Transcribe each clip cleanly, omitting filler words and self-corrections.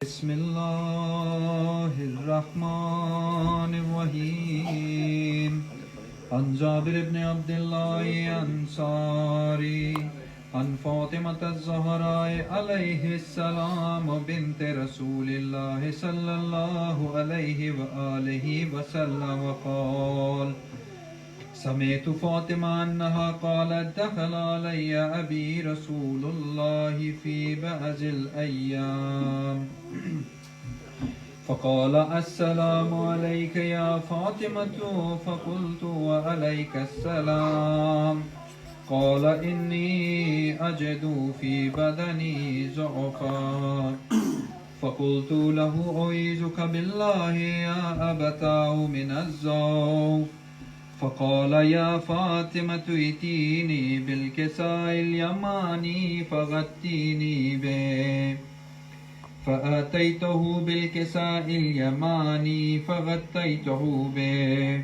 بسم الله الرحمن الرحيم عن جابر بن عبد الله الأنصاري عن فاطمة الزهراء عليه السلام بنت رسول الله صلى الله عليه وآله وسلم وقال سمعت فاطمة أنها قالت دخل علي أبي رسول الله في بعض الأيام فقال السلام عليك يا فاطمة فقلت وعليك السلام قال إني أجد في بدني ضعفا فقلت له أعيذك بالله يا أبتاه من الزوف فقال يا فاطمة ائتيني بالكساء اليماني فغطيني به فأتيته بالكساء اليماني فغطيته به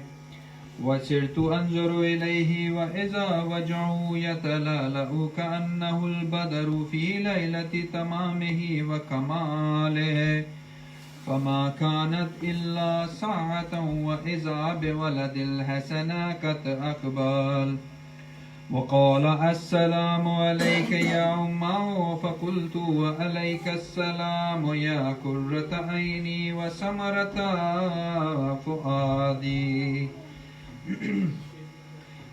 وسرت أنظر إليه وإذا وجهه يتلألأ كأنه البدر في ليلة تمامه وكماله فما كانت إلا ساعة وإذا بولد الحسن قد أقبل وقال السلام عليك يا أمه فقلت وعليك السلام يا قرة عيني وثمرة فؤادي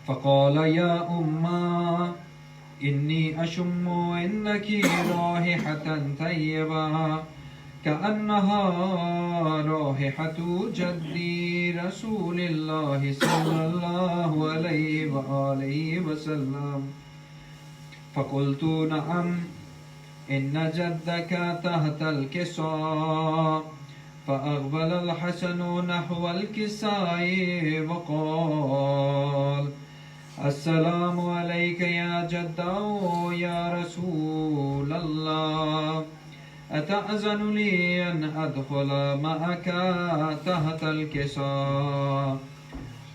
فقال يا أمه إني أشم عندك رائحة طيبة كأنها رائحة جدي رسول الله صلى الله عليه وآله وسلم فقلت نعم إن جدك تحت الكساء فأقبل الحسن نحو الكساء وقال السلام عليك يا جده يا رسول الله أتأذن لي أن أدخل معك تحت الكساء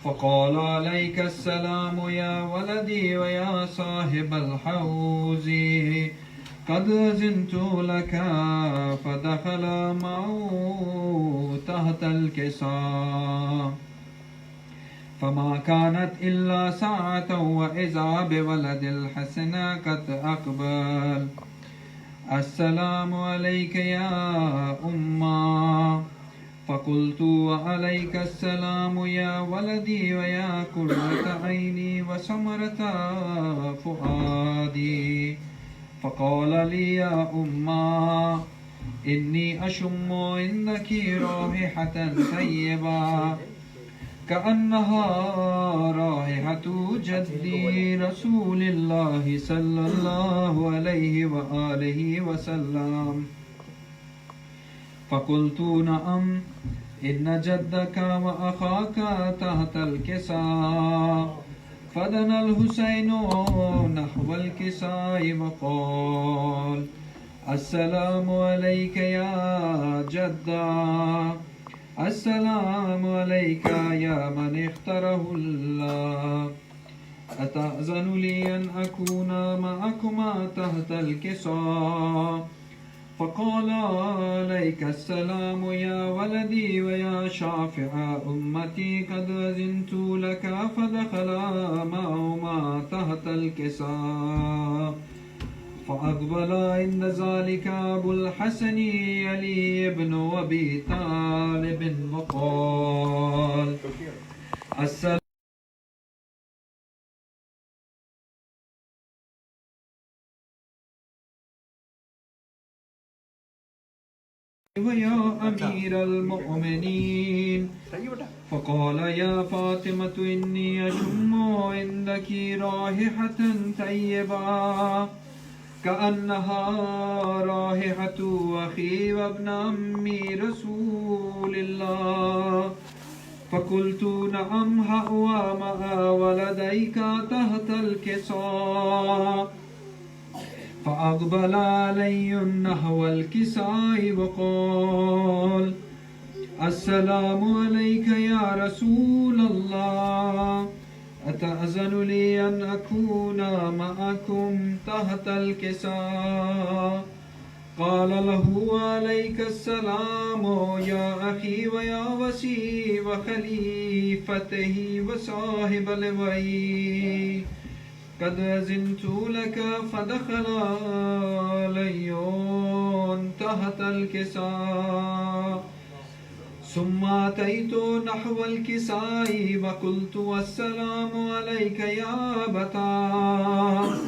فقال عليك السلام يا ولدي ويا صاحب الحوز قد أذنت لك فدخل معه تحت الكساء فما كانت إلا ساعة وإذا بولد الحسن قد أقبل السلام عليك يا أمه فقلت وعليك السلام يا ولدي ويا قرة عيني وثمرة فؤادي فقال لي يا أمه إني أشم عندك رائحة طيبة كأنها رائحة جدي رسول الله صلى الله عليه وآله وسلم فقلت نعم إن جدك وأخاك تحت الكساء فدنا الحسين نحو الكساء وقال السلام عليك يا جدا السلام عليك يا من اختاره الله أتأذن لي أن أكون معكما تحت الكساء فقال عليك السلام يا ولدي ويا شافع أمتي قد أذنت لك فدخل معهما تحت الكساء فأقبل عند ذلك أبو الحسن علي بن أبي طالب وقال السلام ويا أمير المؤمنين فقال يا فاطمة إني أشم عندك رائحة طيبة كأنها رائحة أخي وابن عمي رسول الله فقلت نعم هو مع ولديك تحت الكساء فأقبل علي نحو الكساء وقال السلام عليك يا رسول الله أتأذن لي أن أكون معكم تحت الكساء قال له وعليك السلام يا أخي ويا وسي وخليفته وصاحب لوي قد أذنت لك فدخل علي تحت الكساء ثم أتيت نحو الكساء وقلت السلام عليك يا أبتا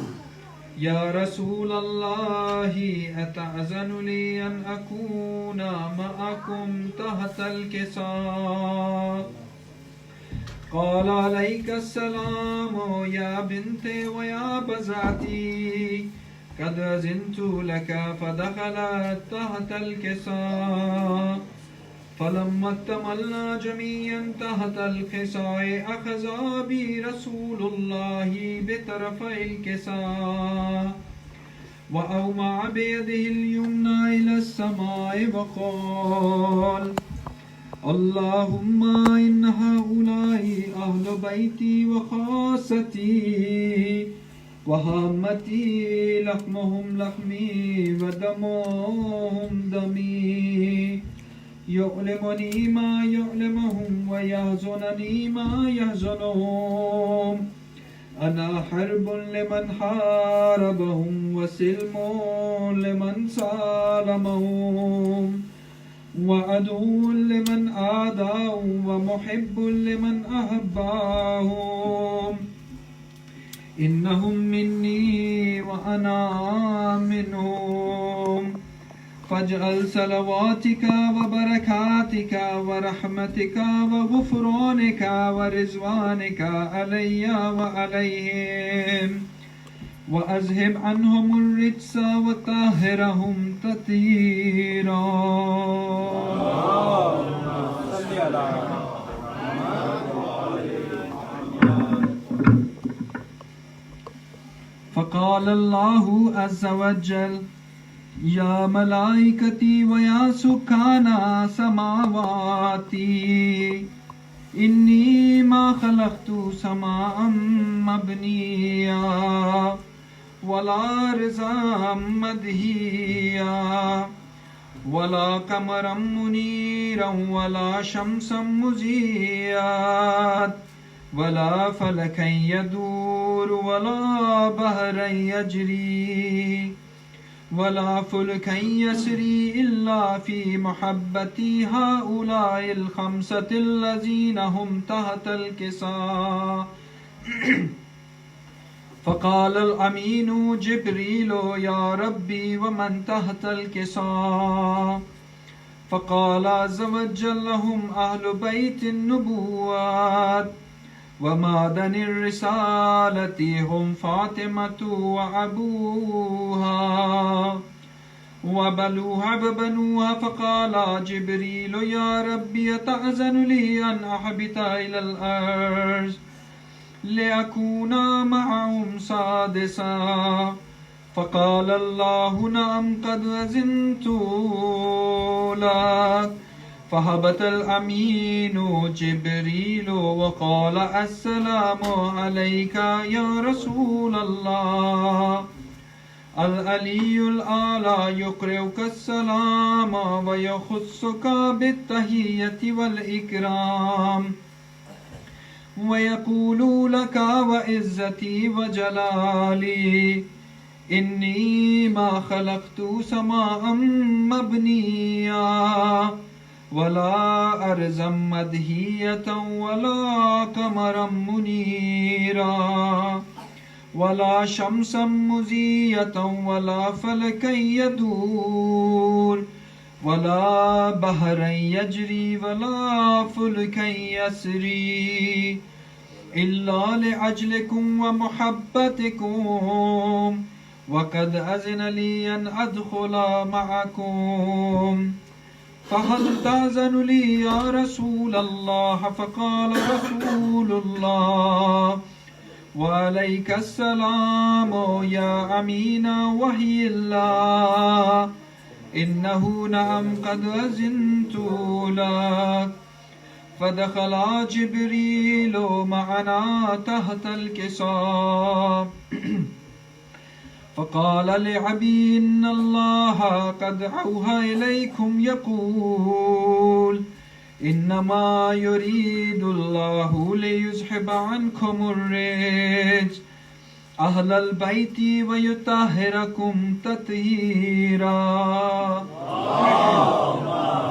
يا رسول الله أتأذن لي أن أكون معكم تحت الكساء قال عليك السلام يا بنتي ويا بزعتي قد أذنت لك فدخلت تحت الكساء فلما اكتملنا جميعا تحت الكساء أخذ بي رسول الله بطرفي الكساء وأومع بيده اليمنى إلى السماء وقال اللهم إن هؤلاء أهل بيتي وخاصتي وهامتي لحمهم لحمي ودمهم دمي يؤلمني ما يؤلمهم ويحزنني ما يحزنهم أنا حرب لمن حاربهم وسلم لمن سالمهم وعدو لمن عاداهم ومحب لمن أحبهم إنهم مني وأنا منهم فاجعل صلواتك وبركاتك ورحمتك وغفرانك ورضوانك علي وعليهم وأذهب عنهم الرجس وطهرهم تطهيرا. فقال الله عز وجل يا ملائكتي ويا سكان سماواتي إني ما خلقت سماء مبنيا ولا رزا مدهيا ولا قمرا منيرا ولا شمسا مزيا ولا فلكا يدور ولا بحرا يجري ولا فلكا يسري إلا في محبتي هؤلاء الخمسة الذين هم تحت الكساء. فقال الأمين جبريل يا ربي ومن تحت الكساء؟ فقال عز وجل هم أهل بيت النبوات ومعدن الرسالة هم فاطمة وأبوها وبلوها وبنوها. فقال جبريل يا ربي أتأذن لي أن أهبط إلى الأرض لأكون معهم سادسا؟ فقال الله نعم قد أذنت لك. فهبط الأمين جبريل وقال السلام عليك يا رسول الله. العلي الأعلى يقرئك السلام ويخصك بالتحية والإكرام ويقول لك وعزتي وجلالي إني ما خلقت سماء مبنيا ولا أرضا مدهية ولا قمرا منيرا ولا شمسا مزية ولا فلكا يدور ولا بحرا يجري ولا فلكا يسري إلا لأجلكم ومحبتكم وقد أذن لي أن أدخل معكم. فهل تأذن لي يا رسول الله؟ فقال رسول الله وعليك السلام يا أمين وحي الله إنه نعم قد أذنت لك. فدخل جبريل معنا تحت الكساء فقال لعبي إن الله قد أوحى إليكم يقول إنما يريد الله ليذهب عنكم الرجس أهل البيت ويطهركم تطهيرا. اللهم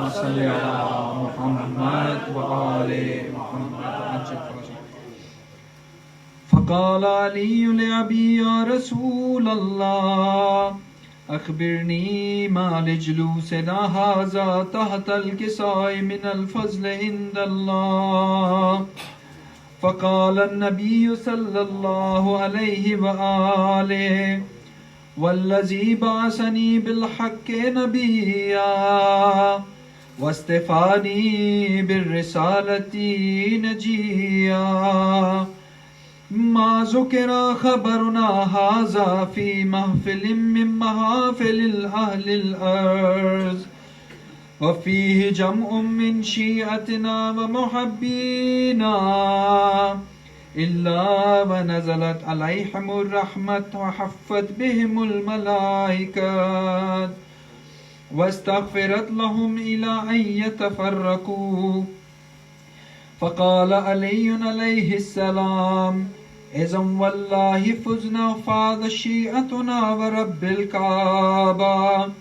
صل على محمد وآل محمد. فقال علي لأبي يا رسول الله أخبرني ما لجلوسنا هذا تحت الكساء من الفضل عند الله. فقال النبي صلى الله عليه وآله والذي بعثني بالحق نبيا واصطفاني بالرسالة نجيا ما ذكر خبرنا هذا في محفل من محافل أهل الأرض وفيه جمع من شيعتنا ومحبينا إلا ونزلت عليهم الرحمة وحفت بهم الملائكة واستغفرت لهم إلى أن يتفرقوا. فقال علي عليه السلام إذا والله فزنا فاز شيعتنا ورب الكعبة.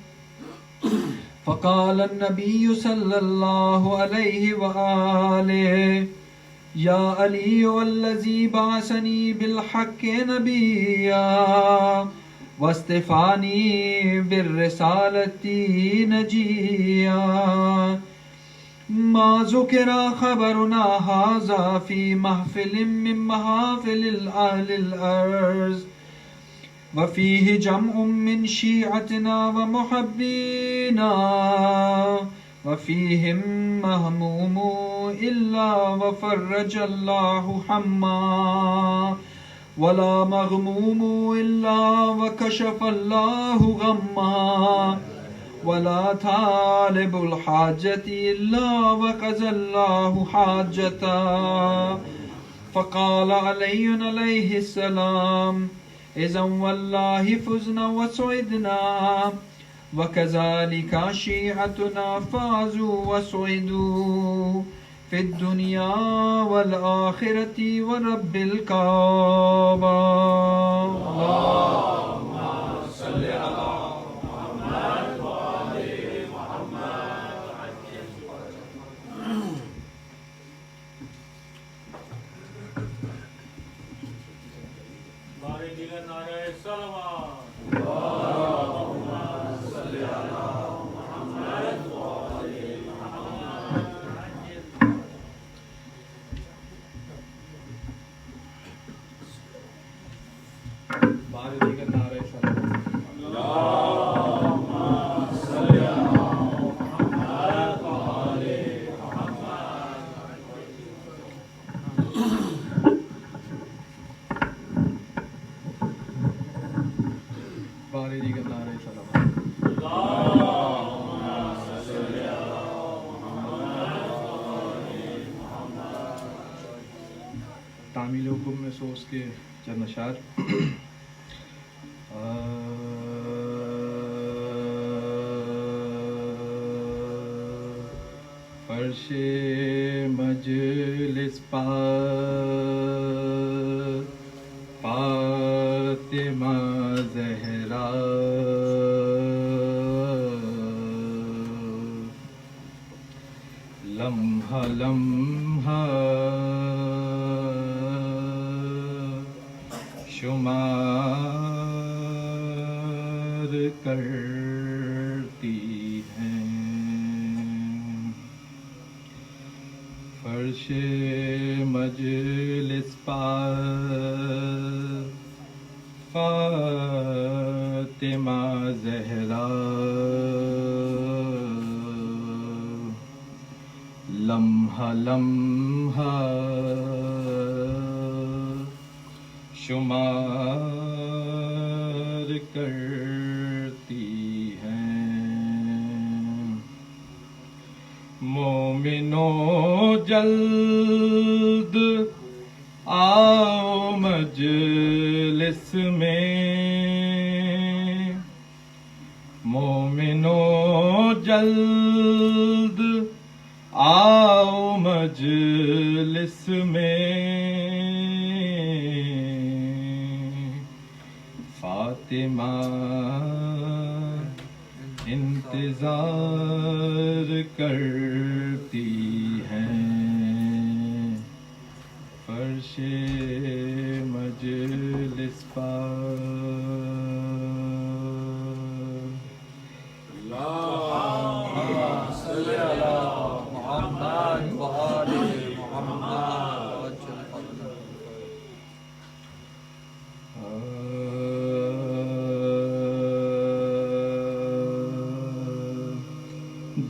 فقال النبي صلى الله عليه وآله يا علي والذي بعثني بالحق نبيا واصطفاني بالرسالة نجيا ما ذكر خبرنا هذا في محفل من محافل أهل الأرض وفيه جمع من شيعتنا ومحبينا وفيهم مهموم إلا وفرج الله حما ولا مغموم إلا وكشف الله غما ولا طالب الحاجة إلا وقضى الله حاجته. فقال علي عليه السلام إذا والله فزنا وسعدنا وكذلك شيعتنا فازوا وسعدوا في الدنيا والآخرة ورب الكعبة. اللهم صل على محمد وآل محمد. بارے دیگر نعرہ سلوات. تعمیل حکم میں سوچ کے چند اشعار. فرش مجلس پر فاطمہ زہرا لمحہ لمحہ شمار کرتی ہیں. فرش مجلس پر فاطمہ زہرا لمحہ لمحہ شمار کرتی ہیں. مومنوں جلد آؤ مجلس میں جلد آؤ مجلس میں فاطمہ انتظار کرتی ہیں فرش مجلس پر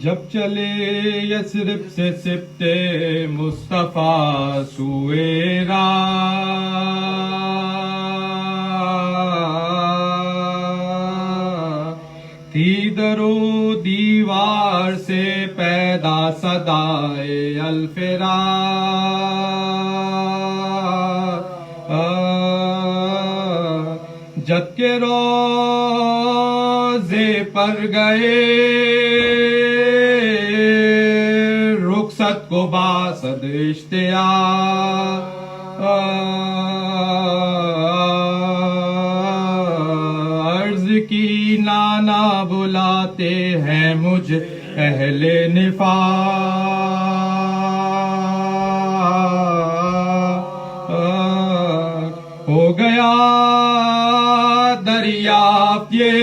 جب چلے یثرب سے سبت مصطفیٰ سوئے راہ تھی در و دیوار سے پیدا صدائے الفراق جب کے روزے پر گئے رخصت کو باسد اشتیاق عرض کی نانا بلاتے ہیں مجھ اہل نفاق ہو گیا دریافت یہ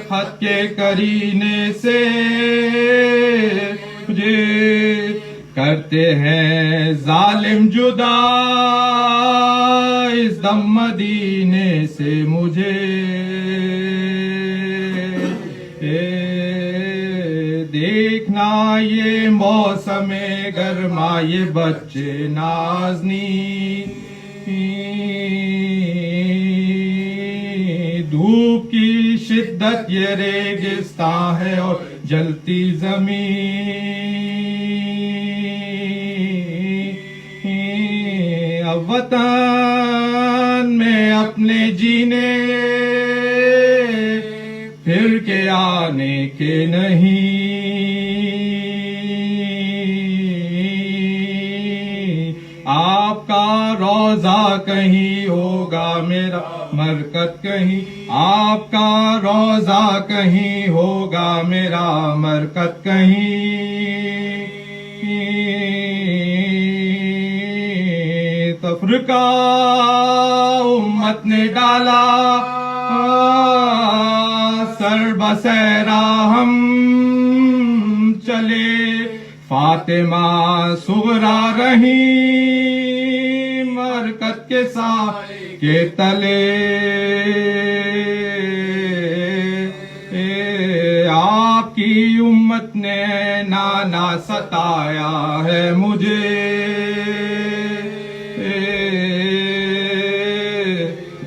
خط کے کرینے سے کرتے ہیں ظالم جدا اس دم مدینے سے مجھے دیکھنا یہ موسم گرما یہ بچے نازنی دھوپ کی شدت یہ ریگستان ہے اور جلتی زمین وطن میں اپنے جینے پھر کے آنے کے نہیں آپ کا روضہ کہیں ہوگا میرا مرکز کہیں آپ کا روضہ کہیں ہوگا میرا مرکز کہیں تفرقہ امت نے ڈالا سر بسیرا ہم چلے فاطمہ صغرا رہی مرکز کے سائے کے تلے آپ کی امت نے نانا ستایا ہے مجھے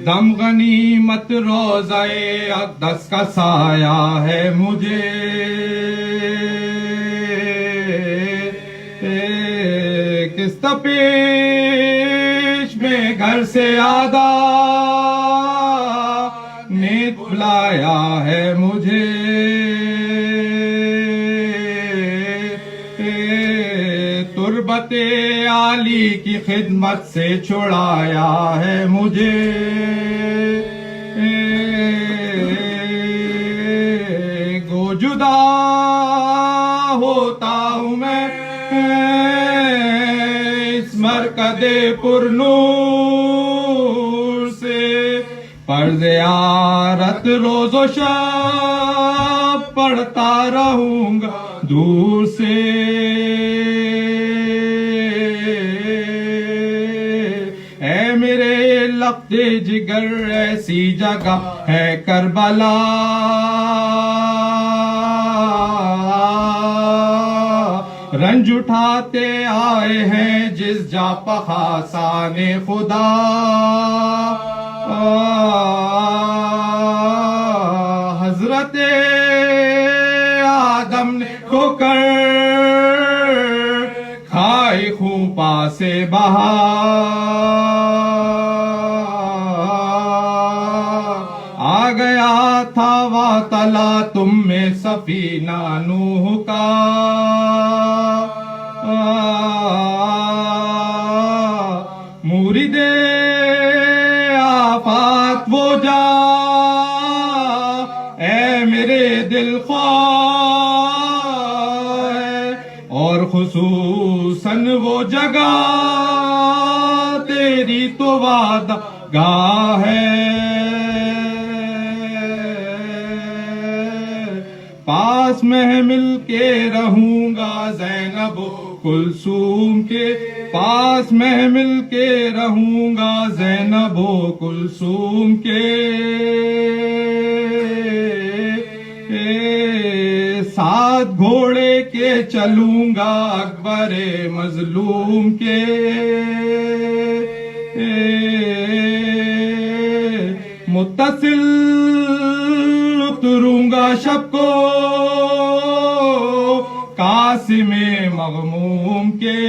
دم غنیمت روضہ اقدس کا سایہ ہے مجھے کس تپیش میں گھر سے آداب نے بلایا ہے مجھے تربت عالی کی خدمت سے چھڑایا ہے مجھے گو جدا ہوتا ہوں میں اس مرکز پر نور سے پر زیارت روز و شب پڑھتا رہوں گا دور سے اے میرے لفظ جگر ایسی جگہ ہے کربلا رنج اٹھاتے آئے ہیں جس جا پخاسان خدا حضرت آدم نے ٹھوکر کھائی خوپا سے بہا آ گیا تھا وقت چلا تم میں سفینہ نوح کا مورد آفات وہ جا اے میرے دل خواہ ہے، اور خصوصاً وہ جگہ تیری تو وعدہ گاہ ہے، پاس میں مل کے رہوں گا زینب و کلثوم کے، پاس میں مل کے رہوں گا زینب و کلثوم کے، ساتھ گھوڑے کے چلوں گا اکبر مظلوم کے، متصل اتروں گا شب کو قاسم مغموم کے،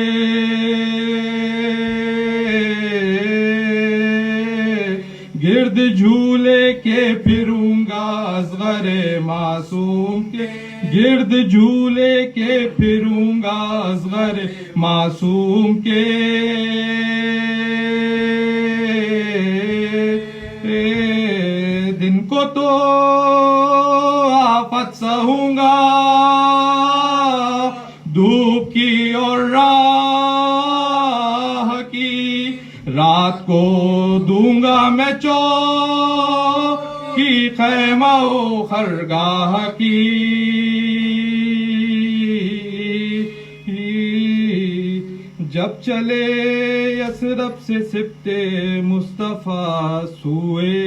گرد جھولے کے پھروں گا اصغر معصوم کے، گرد جھولے کے پھروں گا اصغر معصوم کے، دن کو تو آفت سہوں گا دھوپ کی اور راہ کی، رات کو دوں گا میں چوکی خیمہ و خرگاہ کی، جب چلے یثرب سے سبط مصطفیٰ سوئے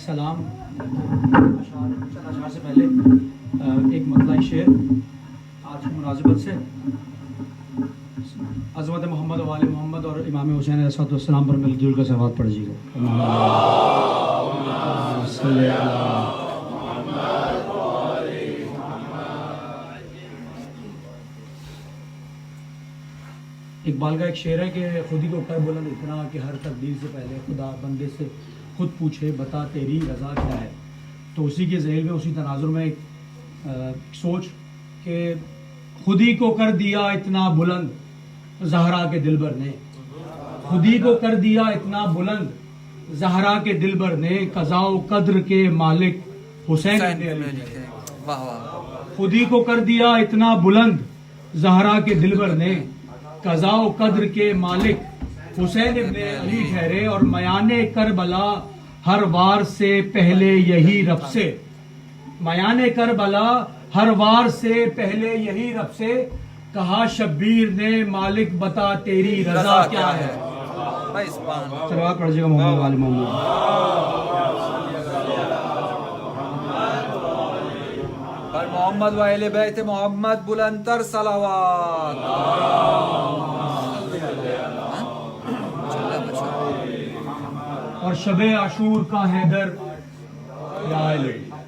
سلام اشعار سے پہلے ایک مطلع شعر آج کی مناسبت سے عظمت محمد و آل محمد اور امام حسین علیہ السلام پر مل جل کر صلوات پڑھیے گا۔ اقبال کا ایک شعر ہے کہ خودی کو کر بلند اتنا کہ ہر تقدیر سے پہلے خدا بندے سے خود پوچھے بتا تیری رضا کیا ہے۔ تو اسی کے ذیل میں اسی تناظر میں ایک سوچ کہ خودی کو کر دیا اتنا بلند زہرا کے دلبر نے، خودی کو کر دیا اتنا بلند زہرا کے دلبر نے، قضا و قدر کے مالک حسین ابن علی ہے۔ خودی کو کر دیا اتنا بلند زہرا کے دلبر نے، قضا و قدر کے مالک حسین ابن علی ٹھہرے، اور میان کربلا ہر وار سے پہلے یہی رب سے، میان کربلا ہر وار سے پہلے یہی رب سے، کہا شبیر نے مالک بتا تیری رضا کیا ہے۔ صلوات پڑھ جائے گا محمد وآل محمد۔ پر محمد و اہل بیت محمد بلندتر صلوات۔ اور شب عاشور کا حیدر،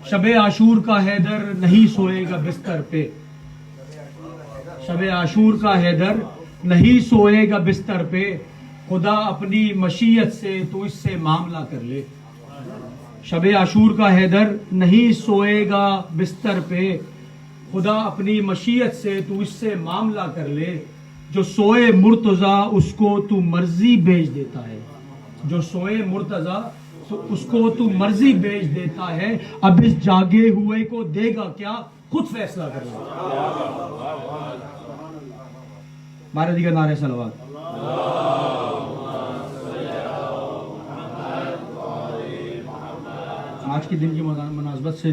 شب عاشور کا حیدر نہیں سوئے گا بستر پہ، شب عاشور کا حیدر نہیں سوئے گا بستر پہ، خدا اپنی مشیت سے تو اس سے معاملہ کر لے۔ شب عاشور کا حیدر نہیں سوئے گا بستر پہ، خدا اپنی مشیت سے تو اس سے معاملہ کر لے، جو سوئے مرتضی اس کو تو مرضی بیچ دیتا ہے، جو سوئے مرتضی تو اس کو تو مرضی بیچ دیتا ہے، اب اس جاگے ہوئے کو دے گا کیا، خود فیصلہ کرے گا. بارہ دیگر نعرہ صلوات. آج کے دن کی مناسبت سے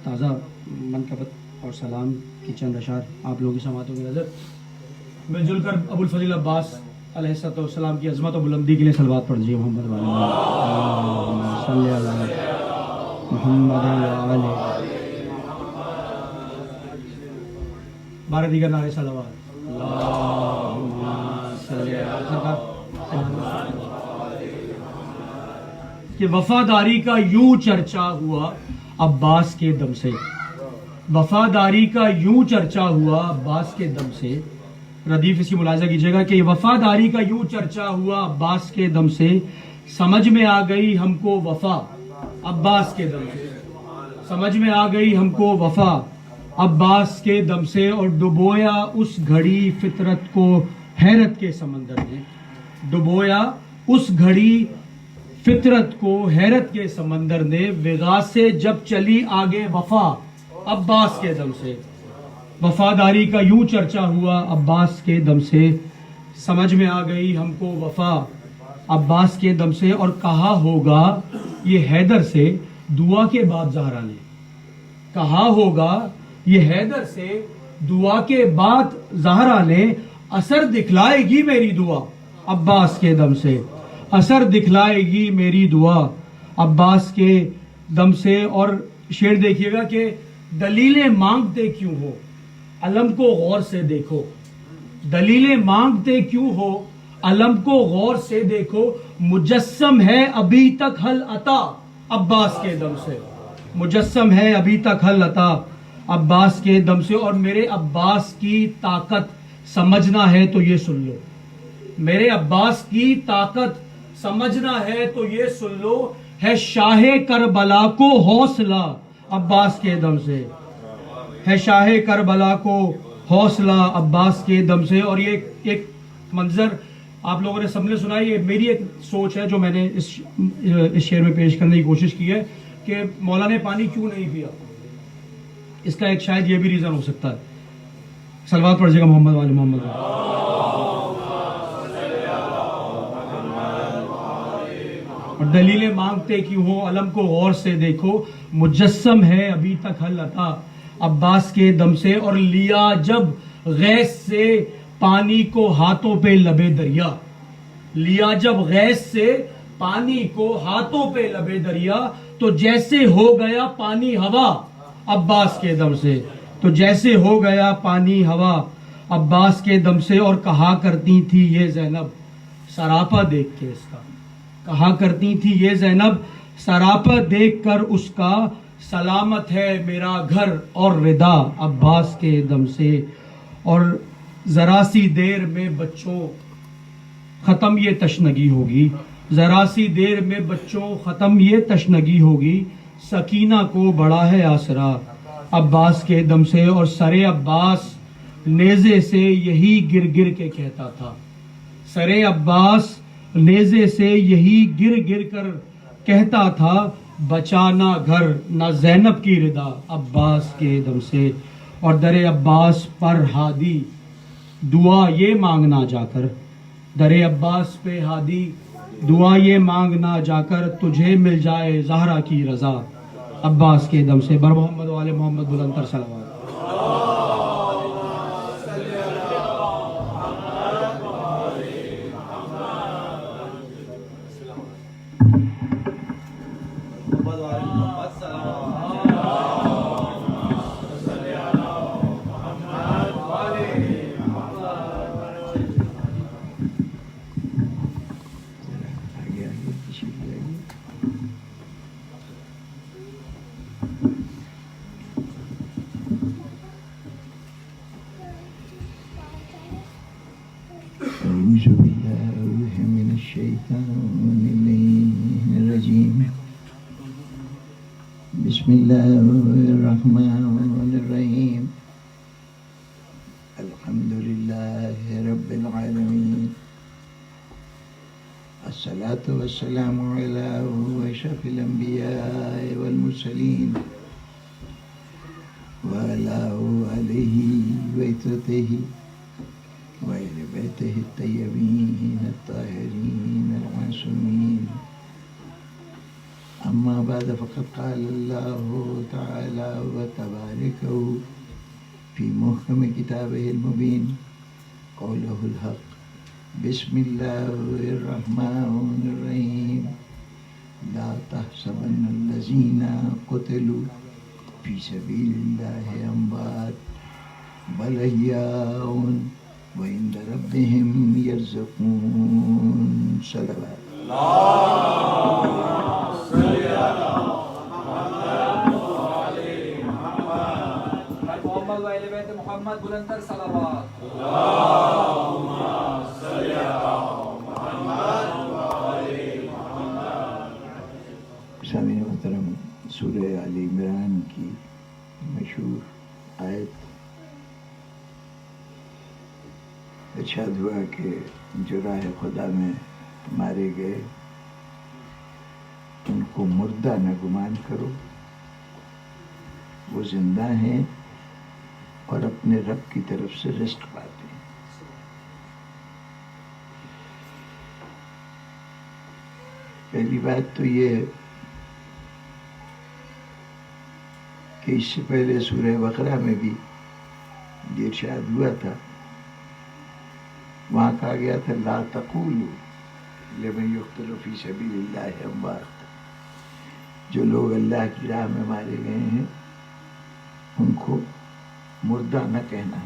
تازہ منقبت اور سلام کی چند اشعار آپ لوگوں کی سماعتوں میں نظر مل جل کر ابو الفضل عباس علیہ السلام کی عظمت و بلندی کے لیے صلوات پڑھ دیجیے. محمد وعلی صلی اللہ محمد وعلی. بارہ دیگر نعرہ صلوات. کہ وفاداری کا یوں چرچا ہوا عباس کے دم سے، وفاداری کا یوں چرچا ہوا عباس کے دم سے. ردیف اس کی ملاحظہ کیجیے گا کہ وفاداری کا یوں چرچا ہوا عباس کے دم سے، سمجھ میں آ گئی ہم کو وفا عباس کے دم سے، سمجھ میں آ گئی ہم کو وفا عباس کے دم سے، اور ڈبویا اس گھڑی فطرت کو حیرت کے سمندر نے، ڈبویا اس گھڑی فطرت کو حیرت کے سمندر نے، وغا سے جب چلی آگے وفا عباس کے دم سے. وفاداری کا یوں چرچا ہوا عباس کے دم سے، سمجھ میں آ گئی ہم کو وفا عباس کے دم سے، اور کہا ہوگا یہ حیدر سے دعا کے بعد زہرا نے، کہا ہوگا یہ حیدر سے دعا کے بعد زہرا نے، اثر دکھلائے گی میری دعا عباس کے دم سے، اثر دکھلائے گی میری دعا عباس کے دم سے. اور شعر دیکھیے گا کہ دلیلیں مانگتے کیوں ہو علم کو غور سے دیکھو، دلیلیں مانگتے کیوں ہو علم کو غور سے دیکھو، مجسم ہے ابھی تک حل عطا عباس کے دم سے، مجسم ہے ابھی تک حل عطا عباس کے دم سے. اور میرے عباس کی طاقت سمجھنا ہے تو یہ سن لو، میرے عباس کی طاقت سمجھنا ہے تو یہ سن لو، ہے شاہ کربلا کو حوصلہ عباس کے دم سے، ہے شاہ کربلا کو حوصلہ عباس کے دم سے. اور یہ ایک منظر آپ لوگوں نے سب نے سنا ہے، یہ میری ایک سوچ ہے جو میں نے اس شعر میں پیش کرنے کی کوشش کی ہے کہ مولا نے پانی کیوں نہیں پیا. اس کا ایک شاید یہ بھی ریزن ہو سکتا ہے. صلوات پڑھیے گا محمد والے محمد. اور دلیلیں مانگتے کیوں ہو علم کو غور سے دیکھو، مجسم ہے ابھی تک حل عطا عباس کے دم سے. اور لیا جب غیث سے پانی کو ہاتھوں پہ لبے دریا، لیا جب غیث سے پانی کو ہاتھوں پہ لبے دریا، تو جیسے ہو گیا پانی ہوا عباس کے دم سے، تو جیسے ہو گیا پانی ہوا عباس کے دم سے. اور کہا کرتی تھی یہ زینب سراپا دیکھ کے اس کا، کہا کرتی تھی یہ زینب سراپا دیکھ کر اس کا، سلامت ہے میرا گھر اور ردا عباس کے دم سے. اور ذرا سی دیر میں بچوں ختم یہ تشنگی ہوگی، ذرا سی دیر میں بچوں ختم یہ تشنگی ہوگی، سکینہ کو بڑا ہے آسرا عباس کے دم سے. اور سر عباس نیزے سے یہی گر گر کے کہتا تھا، سر عباس نیزے سے یہی گر گر کر کہتا تھا، بچانا گھر نہ زینب کی ردا عباس کے دم سے. اور در عباس پر ہادی دعا یہ مانگنا جا کر، در عباس پہ ہادی دعا یہ مانگنا جا کر، تجھے مل جائے زہرا کی رضا عباس کے دم سے. بر محمد والے محمد بلندر صلوات. أعوذ بالله من الشيطان الرجيم بسم الله الرحمن الرحيم الحمد لله والصلاة والسلام على أشرف الأنبياء والمرسلين وعلى آله وعترته وأهل بيته الطيبين الطاهرين المعصومين. أما بعد فقد قال الله تعالى وتبارك في محكم كتابه المبين قوله الحق بسم الله الرحمن الرحيم لا تحسبن الذين قتلوا في سبيل الله أموات بل أحياء وعند ربهم يرزقون. صلوات. محمد و اہل بیت محمد بلندتر صلوات. سامعین محترم، سورہ آل عمران کی مشہور آیت ارشاد ہوا کہ جو راہ خدا میں مارے گئے ان کو مردہ نہ گمان کرو، وہ زندہ ہیں اور اپنے رب کی طرف سے رزق پاتے ہیں. پہلی بات تو یہ کہ اس سے پہلے سورہ بقرہ میں بھی یہ ارشاد ہوا تھا، وہاں کہا گیا تھا لا تقولوا لمن یقتل فی سبیل اللہ اموات. جو لوگ اللہ کی راہ میں مارے گئے ہیں ان کو مردہ نہ کہنا.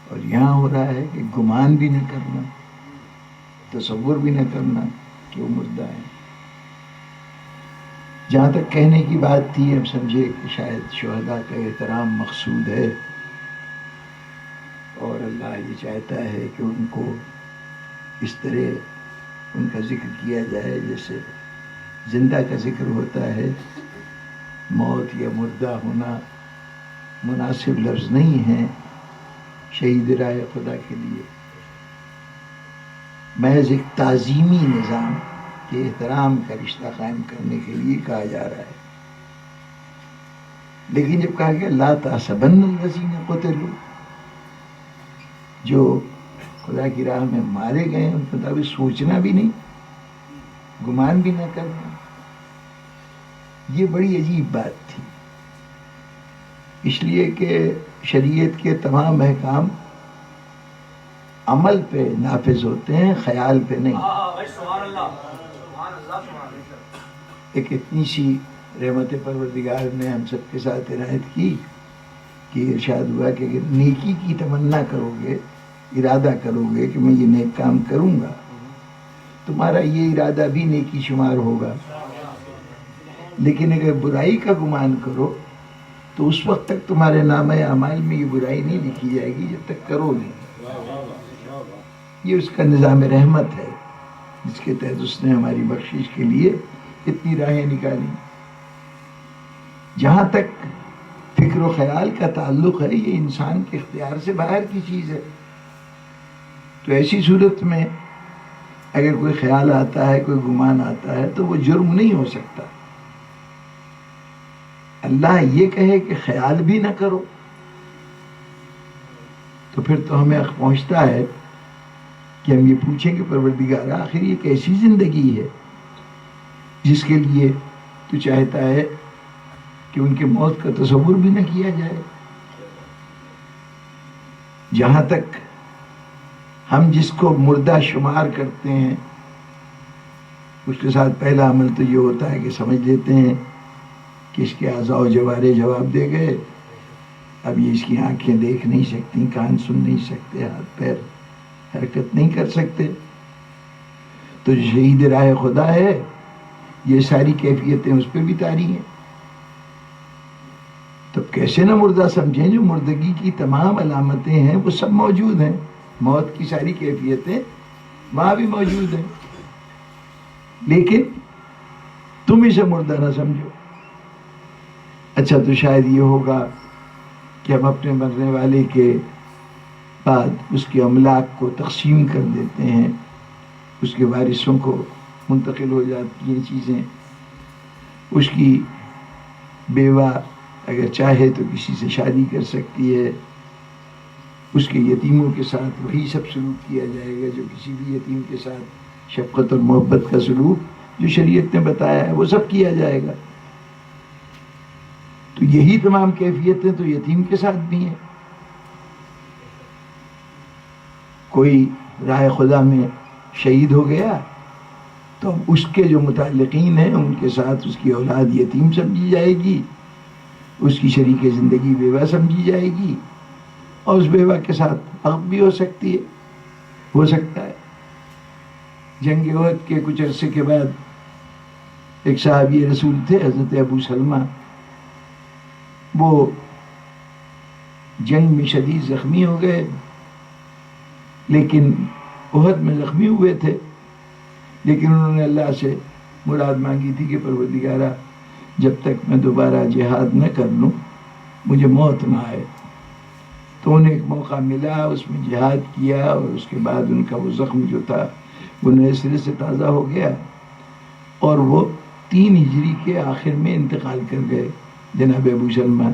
اور یہاں ہو رہا ہے کہ گمان بھی نہ کرنا، تصور بھی نہ کرنا کہ وہ مردہ ہے. جہاں تک کہنے کی بات تھی ہم سمجھے کہ شاید شہداء کا احترام مقصود ہے اور اللہ یہ چاہتا ہے کہ ان کو اس طرح ان کا ذکر کیا جائے جیسے زندہ کا ذکر ہوتا ہے. موت یا مردہ ہونا مناسب لفظ نہیں ہے شہید راہ خدا کے لیے. محض ایک تعظیمی نظام کے احترام کا رشتہ قائم کرنے کے لیے کہا جا رہا ہے. لیکن جب کہا گیا لا تحسبن الذین قتلوا، جو خدا کی راہ میں مارے گئے ان کے مطابق سوچنا بھی نہیں، گمان بھی نہ کرنا، یہ بڑی عجیب بات تھی. اس لیے کہ شریعت کے تمام احکام عمل پہ نافذ ہوتے ہیں، خیال پہ نہیں. ایک اتنی سی رحمت پروردگار نے ہم سب کے ساتھ عنایت کی کہ ارشاد ہوا کہ اگر نیکی کی تمنا کرو گے، ارادہ کرو گے کہ میں یہ نیک کام کروں گا، تمہارا یہ ارادہ بھی نیکی شمار ہوگا. لیکن اگر برائی کا گمان کرو تو اس وقت تک تمہارے نامہ اعمال میں یہ برائی نہیں لکھی جائے گی جب تک کرو نہیں. یہ اس کا نظام رحمت ہے جس کے تحت اس نے ہماری بخشش کے لیے اتنی راہیں نکالی. جہاں تک فکر و خیال کا تعلق ہے یہ انسان کے اختیار سے باہر کی چیز ہے. تو ایسی صورت میں اگر کوئی خیال آتا ہے، کوئی گمان آتا ہے تو وہ جرم نہیں ہو سکتا. اللہ یہ کہے کہ خیال بھی نہ کرو تو پھر تو ہمیں حق پہنچتا ہے کہ ہم یہ پوچھیں کہ پروردگار آخر یہ کیسی زندگی ہے جس کے لیے تو چاہتا ہے کہ ان کے موت کا تصور بھی نہ کیا جائے. جہاں تک ہم جس کو مردہ شمار کرتے ہیں اس کے ساتھ پہلا عمل تو یہ ہوتا ہے کہ سمجھ لیتے ہیں کہ اس کے اعضاء و جوارے جواب دے گئے، اب یہ اس کی آنکھیں دیکھ نہیں سکتی، کان سن نہیں سکتے، ہاتھ پیر حرکت نہیں کر سکتے. تو جو شہید راہ خدا ہے یہ ساری کیفیتیں اس پہ بھی طاری ہیں. تب کیسے نہ مردہ سمجھیں؟ جو مردگی کی تمام علامتیں ہیں وہ سب موجود ہیں، موت کی ساری کیفیتیں وہاں بھی موجود ہیں، لیکن تم اسے مردہ نہ سمجھو. اچھا تو شاید یہ ہوگا کہ ہم اپنے مرنے والے کے بعد اس کے املاک کو تقسیم کر دیتے ہیں اس کے وارثوں کو منتقل ہو جاتی ہیں چیزیں. اس کی بیوہ اگر چاہے تو کسی سے شادی کر سکتی ہے. اس کے یتیموں کے ساتھ وہی سب سلوک کیا جائے گا جو کسی بھی یتیم کے ساتھ شفقت اور محبت کا سلوک جو شریعت نے بتایا ہے وہ سب کیا جائے گا. تو یہی تمام کیفیتیں تو یتیم کے ساتھ بھی ہیں. کوئی راہ خدا میں شہید ہو گیا تو اب اس کے جو متعلقین ہیں ان کے ساتھ اس کی اولاد یتیم سمجھی جائے گی, اس کی شریک زندگی بیوہ سمجھی جائے گی, اور اس بیوہ کے ساتھ عقد بھی ہو سکتی ہے, ہو سکتا ہے. جنگ احد کے کچھ عرصے کے بعد ایک صحابی رسول تھے حضرت ابو سلمہ, وہ جنگ میں شدید زخمی ہو گئے, لیکن احد میں زخمی ہوئے تھے, لیکن انہوں نے اللہ سے مراد مانگی تھی کہ پروردگارا جب تک میں دوبارہ جہاد نہ کر لوں مجھے موت نہ آئے. تو انہیں ایک موقع ملا, اس میں جہاد کیا, اور اس کے بعد ان کا وہ زخم جو تھا وہ نئے سرے سے تازہ ہو گیا, اور وہ 3 ہجری کے آخر میں انتقال کر گئے. جناب ابو سلمہ,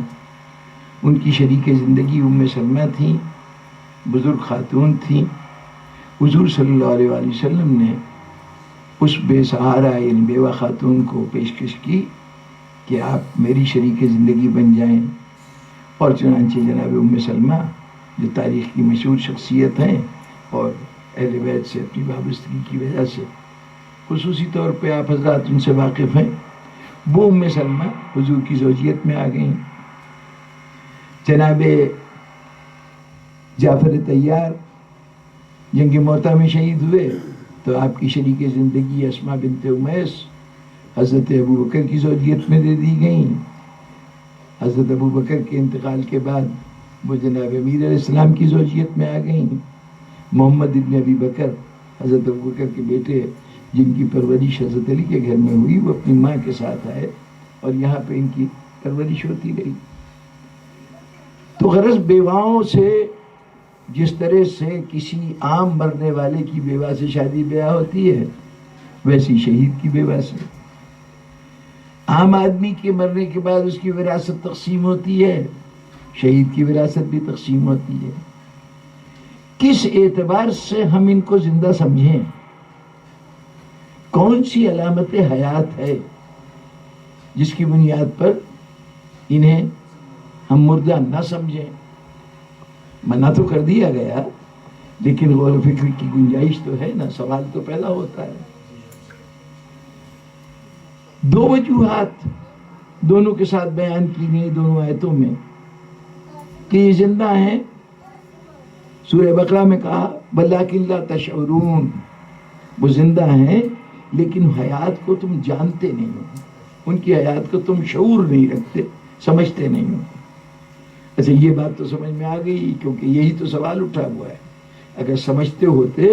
ان کی شریک زندگی ام سلمہ تھیں, بزرگ خاتون تھیں. حضور صلی اللہ علیہ وآلہ وسلم نے اس بے سہارا یعنی بیوہ خاتون کو پیشکش کی کہ آپ میری شریک زندگی بن جائیں, اور چنانچہ جناب ام سلمہ جو تاریخ کی مشہور شخصیت ہیں اور اہل بیت سے اپنی وابستگی کی وجہ سے خصوصی طور پہ آپ حضرات ان سے واقف ہیں, وہ ام سلمہ حضور کی زوجیت میں آ گئیں. جناب جعفر طیار جنگ موطا میں شہید ہوئے تو آپ کی شریک زندگی اسماء بنت امیس حضرت ابو بکر کی زوجیت میں دے دی گئیں. حضرت ابو بکر کے انتقال کے بعد وہ جناب امیر علیہ السلام کی زوجیت میں آ گئیں. محمد ابن ابی بکر حضرت ابو بکر کے بیٹے جن کی پرورش حضرت علی کے گھر میں ہوئی, وہ اپنی ماں کے ساتھ آئے اور یہاں پہ ان کی پرورش ہوتی رہی. تو غرض بیواؤں سے جس طرح سے کسی عام مرنے والے کی بیوہ سے شادی بیاہ ہوتی ہے ویسی شہید کی بیوہ سے. عام آدمی کے مرنے کے بعد اس کی وراثت تقسیم ہوتی ہے, شہید کی وراثت بھی تقسیم ہوتی ہے. کس اعتبار سے ہم ان کو زندہ سمجھیں؟ کون سی علامت حیات ہے جس کی بنیاد پر انہیں ہم مردہ نہ سمجھیں؟ منع تو کر دیا گیا, لیکن غور و فکر کی گنجائش تو ہے نا, سوال تو پیدا ہوتا ہے. 2 وجوہات دونوں کے ساتھ بیان کی گئی دونوں آیتوں میں کہ یہ زندہ ہیں. سورہ بقرہ میں کہا وَلَٰكِن لَا تَشْعُرُونَ, وہ زندہ ہیں لیکن حیات کو تم جانتے نہیں ہو, ان کی حیات کو تم شعور نہیں رکھتے, سمجھتے نہیں ہو. اچھا یہ بات تو سمجھ میں آ گئی, کیونکہ یہی تو سوال اٹھا ہوا ہے. اگر سمجھتے ہوتے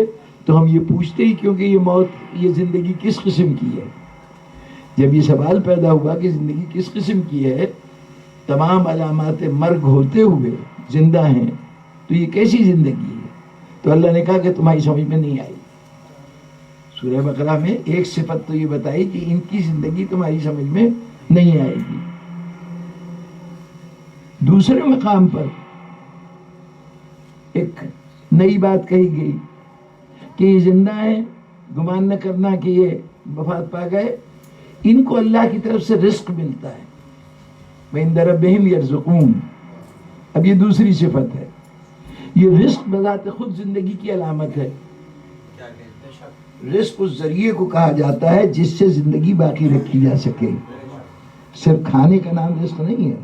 تو ہم یہ پوچھتے ہی کیونکہ یہ موت, یہ زندگی کس قسم کی ہے. جب یہ سوال پیدا ہوا کہ زندگی کس قسم کی ہے, تمام علامات مرگ ہوتے ہوئے زندہ ہیں, تو یہ کیسی زندگی ہے؟ تو اللہ نے کہا کہ تمہاری سمجھ میں نہیں آئی. سورہ بقرہ میں ایک صفت تو یہ بتائی کہ ان کی زندگی تمہاری سمجھ میں نہیں آئے گی. دوسرے مقام پر ایک نئی بات کہی گئی کہ یہ زندہ ہیں, گمان نہ کرنا کہ یہ وفات پا گئے, ان کو اللہ کی طرف سے رزق ملتا ہے. وَعِندَ رَبِّهِمْ يَرْزُقُونَ, اب یہ دوسری صفت ہے. یہ رزق بذات خود زندگی کی علامت ہے. رزق اس ذریعے کو کہا جاتا ہے جس سے زندگی باقی رکھی جا سکے. صرف کھانے کا نام رزق نہیں ہے,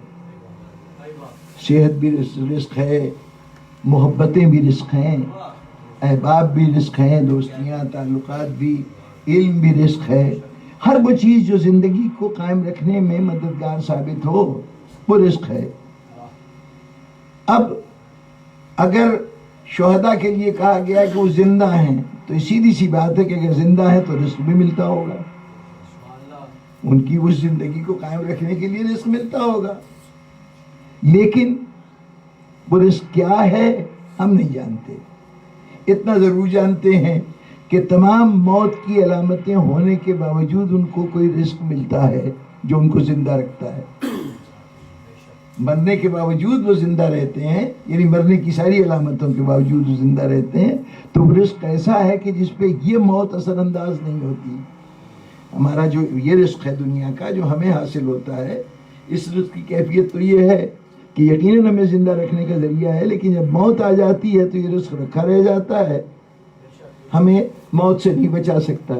صحت بھی رزق ہے, محبتیں بھی رزق ہیں, احباب بھی رزق ہیں, دوستیاں تعلقات بھی, علم بھی رزق ہے. ہر وہ چیز جو زندگی کو قائم رکھنے میں مددگار ثابت ہو وہ رزق ہے. اب اگر شہداء کے لیے کہا گیا کہ وہ زندہ ہیں تو سیدھی سی بات ہے کہ اگر زندہ ہیں تو رزق بھی ملتا ہوگا, ان کی اس زندگی کو قائم رکھنے کے لیے رزق ملتا ہوگا. لیکن وہ رزق کیا ہے ہم نہیں جانتے. اتنا ضرور جانتے ہیں کہ تمام موت کی علامتیں ہونے کے باوجود ان کو کوئی رزق ملتا ہے جو ان کو زندہ رکھتا ہے. مرنے کے باوجود وہ زندہ رہتے ہیں، یعنی مرنے کی ساری علامتوں کے باوجود وہ زندہ رہتے ہیں. تو وہ رزق ایسا ہے کہ جس پہ یہ موت اثر انداز نہیں ہوتی. ہمارا جو یہ رزق ہے دنیا کا جو ہمیں حاصل ہوتا ہے، اس رزق کی کیفیت تو یہ ہے کہ یقیناً ہمیں زندہ رکھنے کا ذریعہ ہے، لیکن جب موت آ جاتی ہے تو یہ رزق رکھا رہ جاتا ہے، ہمیں موت سے نہیں بچا سکتا.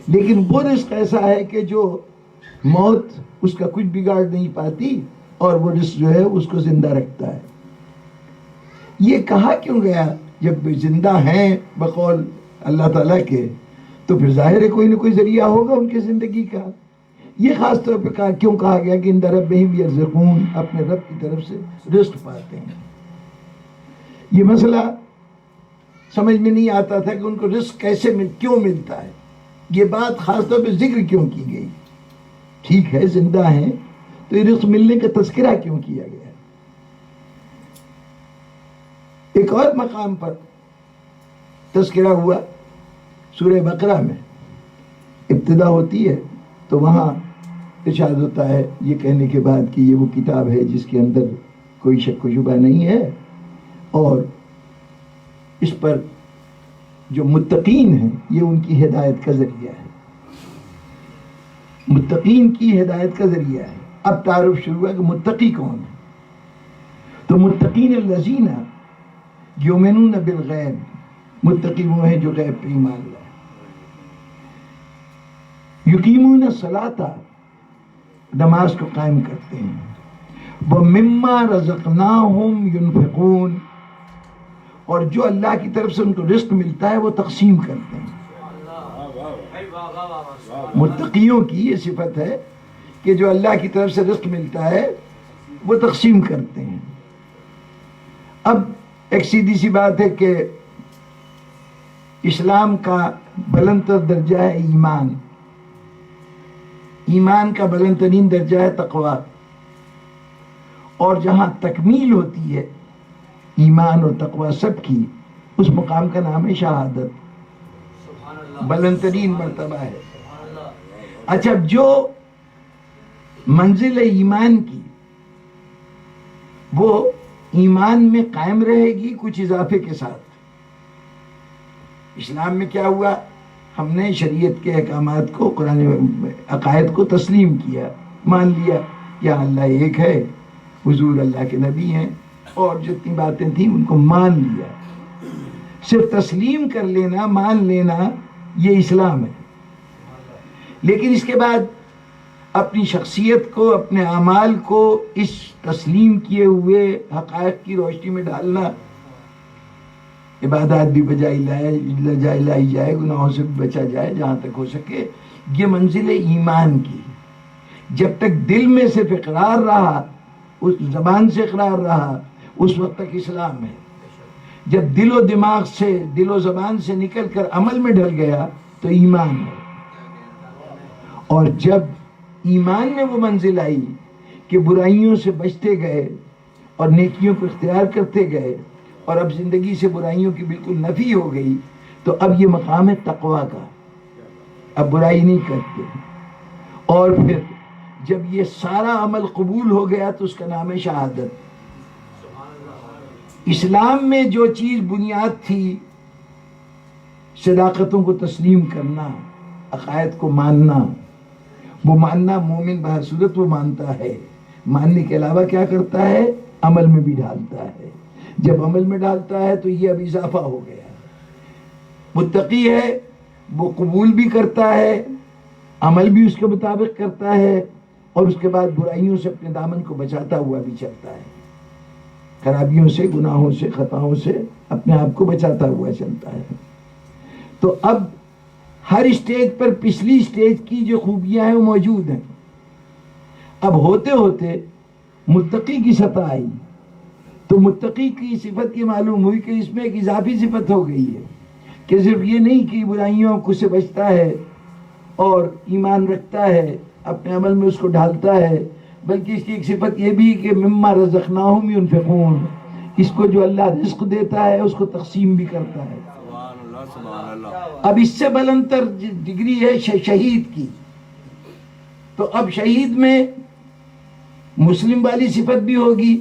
لیکن وہ رزق ایسا ہے کہ جو موت اس کا کچھ بگاڑ نہیں پاتی، اور وہ رزق جو ہے اس کو زندہ رکھتا ہے. یہ کہا کیوں گیا؟ جب زندہ ہیں بقول اللہ تعالیٰ کے تو پھر ظاہر ہے کوئی نہ کوئی ذریعہ ہوگا ان کی زندگی کا. یہ خاص طور پہ کیوں کہا گیا کہ ان ربہم یرزقون، اپنے رب کی طرف سے رزق پاتے ہیں. یہ مسئلہ سمجھ میں نہیں آتا تھا کہ ان کو رزق کیسے کیوں ملتا ہے، یہ بات خاص طور پہ ذکر کیوں کی گئی. ٹھیک ہے زندہ ہیں تو یہ رزق ملنے کا تذکرہ کیوں کیا گیا؟ ایک اور مقام پر تذکرہ ہوا سورہ بقرہ میں. ابتدا ہوتی ہے تو وہاں ارشاد ہوتا ہے یہ کہنے کے بعد کہ یہ وہ کتاب ہے جس کے اندر کوئی شک و شبہ نہیں ہے، اور اس پر جو متقین ہیں یہ ان کی ہدایت کا ذریعہ ہے. متقین کی ہدایت کا ذریعہ ہے. اب تعارف شروع ہوا کہ متقی کون ہے. تو متقین الذین یؤمنون بالغیب، متقی وہ ہیں جو غیب پہ ایمان لائے. یقیمون الصلاۃ، نماز کو قائم کرتے ہیں. ومما رزقناہم ینفقون، اور جو اللہ کی طرف سے ان کو رزق ملتا ہے وہ تقسیم کرتے ہیں. متقیوں کی یہ صفت ہے کہ جو اللہ کی طرف سے رزق ملتا ہے وہ تقسیم کرتے ہیں. اب ایک سیدھی سی بات ہے کہ اسلام کا بلند تر درجہ ہے ایمان. ایمان کا بلند ترین درجہ ہے تقویٰ، اور جہاں تکمیل ہوتی ہے ایمان اور تقویٰ سب کی، اس مقام کا نام ہے شہادت. بلند ترین مرتبہ ہے. اچھا، جو منزل ایمان کی وہ ایمان میں قائم رہے گی کچھ اضافے کے ساتھ. اسلام میں کیا ہوا؟ ہم نے شریعت کے احکامات کو، قرآن عقائد کو تسلیم کیا، مان لیا یا اللہ ایک ہے، حضور اللہ کے نبی ہیں، اور جتنی باتیں تھیں ان کو مان لیا. صرف تسلیم کر لینا، مان لینا، یہ اسلام ہے. لیکن اس کے بعد اپنی شخصیت کو، اپنے اعمال کو اس تسلیم کیے ہوئے حقائق کی روشنی میں ڈالنا، عبادات بھی بجائے لائی جائے، گناہوں سے بھی بچا جائے جہاں تک ہو سکے، یہ منزل ایمان کی. جب تک دل میں صرف اقرار رہا، اس زبان سے اقرار رہا، اس وقت تک اسلام ہے. جب دل و دماغ سے، دل و زبان سے نکل کر عمل میں ڈل گیا تو ایمان ہے. اور جب ایمان میں وہ منزل آئی کہ برائیوں سے بچتے گئے اور نیکیوں کو اختیار کرتے گئے، اور اب زندگی سے برائیوں کی بالکل نفی ہو گئی، تو اب یہ مقام ہے تقویٰ کا. اب برائی نہیں کرتے. اور پھر جب یہ سارا عمل قبول ہو گیا تو اس کا نام ہے شہادت. اسلام میں جو چیز بنیاد تھی، صداقتوں کو تسلیم کرنا، عقائد کو ماننا، وہ ماننا مومن بہر صورت وہ مانتا ہے. ماننے کے علاوہ کیا کرتا ہے؟ عمل میں بھی ڈالتا ہے. جب عمل میں ڈالتا ہے تو یہ اب اضافہ ہو گیا. متقی ہے وہ قبول بھی کرتا ہے، عمل بھی اس کے مطابق کرتا ہے، اور اس کے بعد برائیوں سے اپنے دامن کو بچاتا ہوا بھی چلتا ہے. خرابیوں سے، گناہوں سے، خطاؤں سے اپنے آپ کو بچاتا ہوا چلتا ہے. تو اب ہر اسٹیج پر پچھلی اسٹیج کی جو خوبیاں ہیں وہ موجود ہیں. اب ہوتے ہوتے متقی کی سطح آئی تو متقی کی صفت یہ معلوم ہوئی کہ اس میں ایک اضافی صفت ہو گئی ہے کہ صرف یہ نہیں کہ برائیوں کو سے بچتا ہے اور ایمان رکھتا ہے، اپنے عمل میں اس کو ڈھالتا ہے، بلکہ اس کی ایک صفت یہ بھی کہ مما رزقناہم ینفقون، اس کو جو اللہ رزق دیتا ہے اس کو تقسیم بھی کرتا ہے. اب اس سے بلندر ڈگری ہے شہید کی. تو اب شہید میں مسلم والی صفت بھی ہوگی,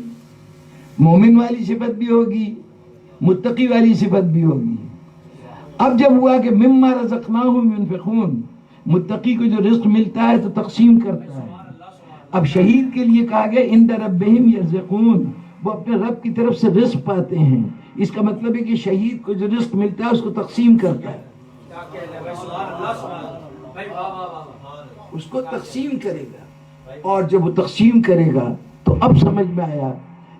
مومن والی صفت بھی ہوگی, متقی والی صفت بھی ہوگی. اب جب ہوا کہ مما رزقناہم ينفقون, متقی کو جو رزق ملتا ہے تو تقسیم کرتا ہے. اب شہید کے لیے کہا گیا عند ربہم یرزقون, وہ اپنے رب کی طرف سے رزق پاتے ہیں. اس کا مطلب ہے کہ شہید کو جو رزق ملتا ہے اس کو تقسیم کرتا ہے, اس کو تقسیم کرے گا. اور جب وہ تقسیم کرے گا تو اب سمجھ میں آیا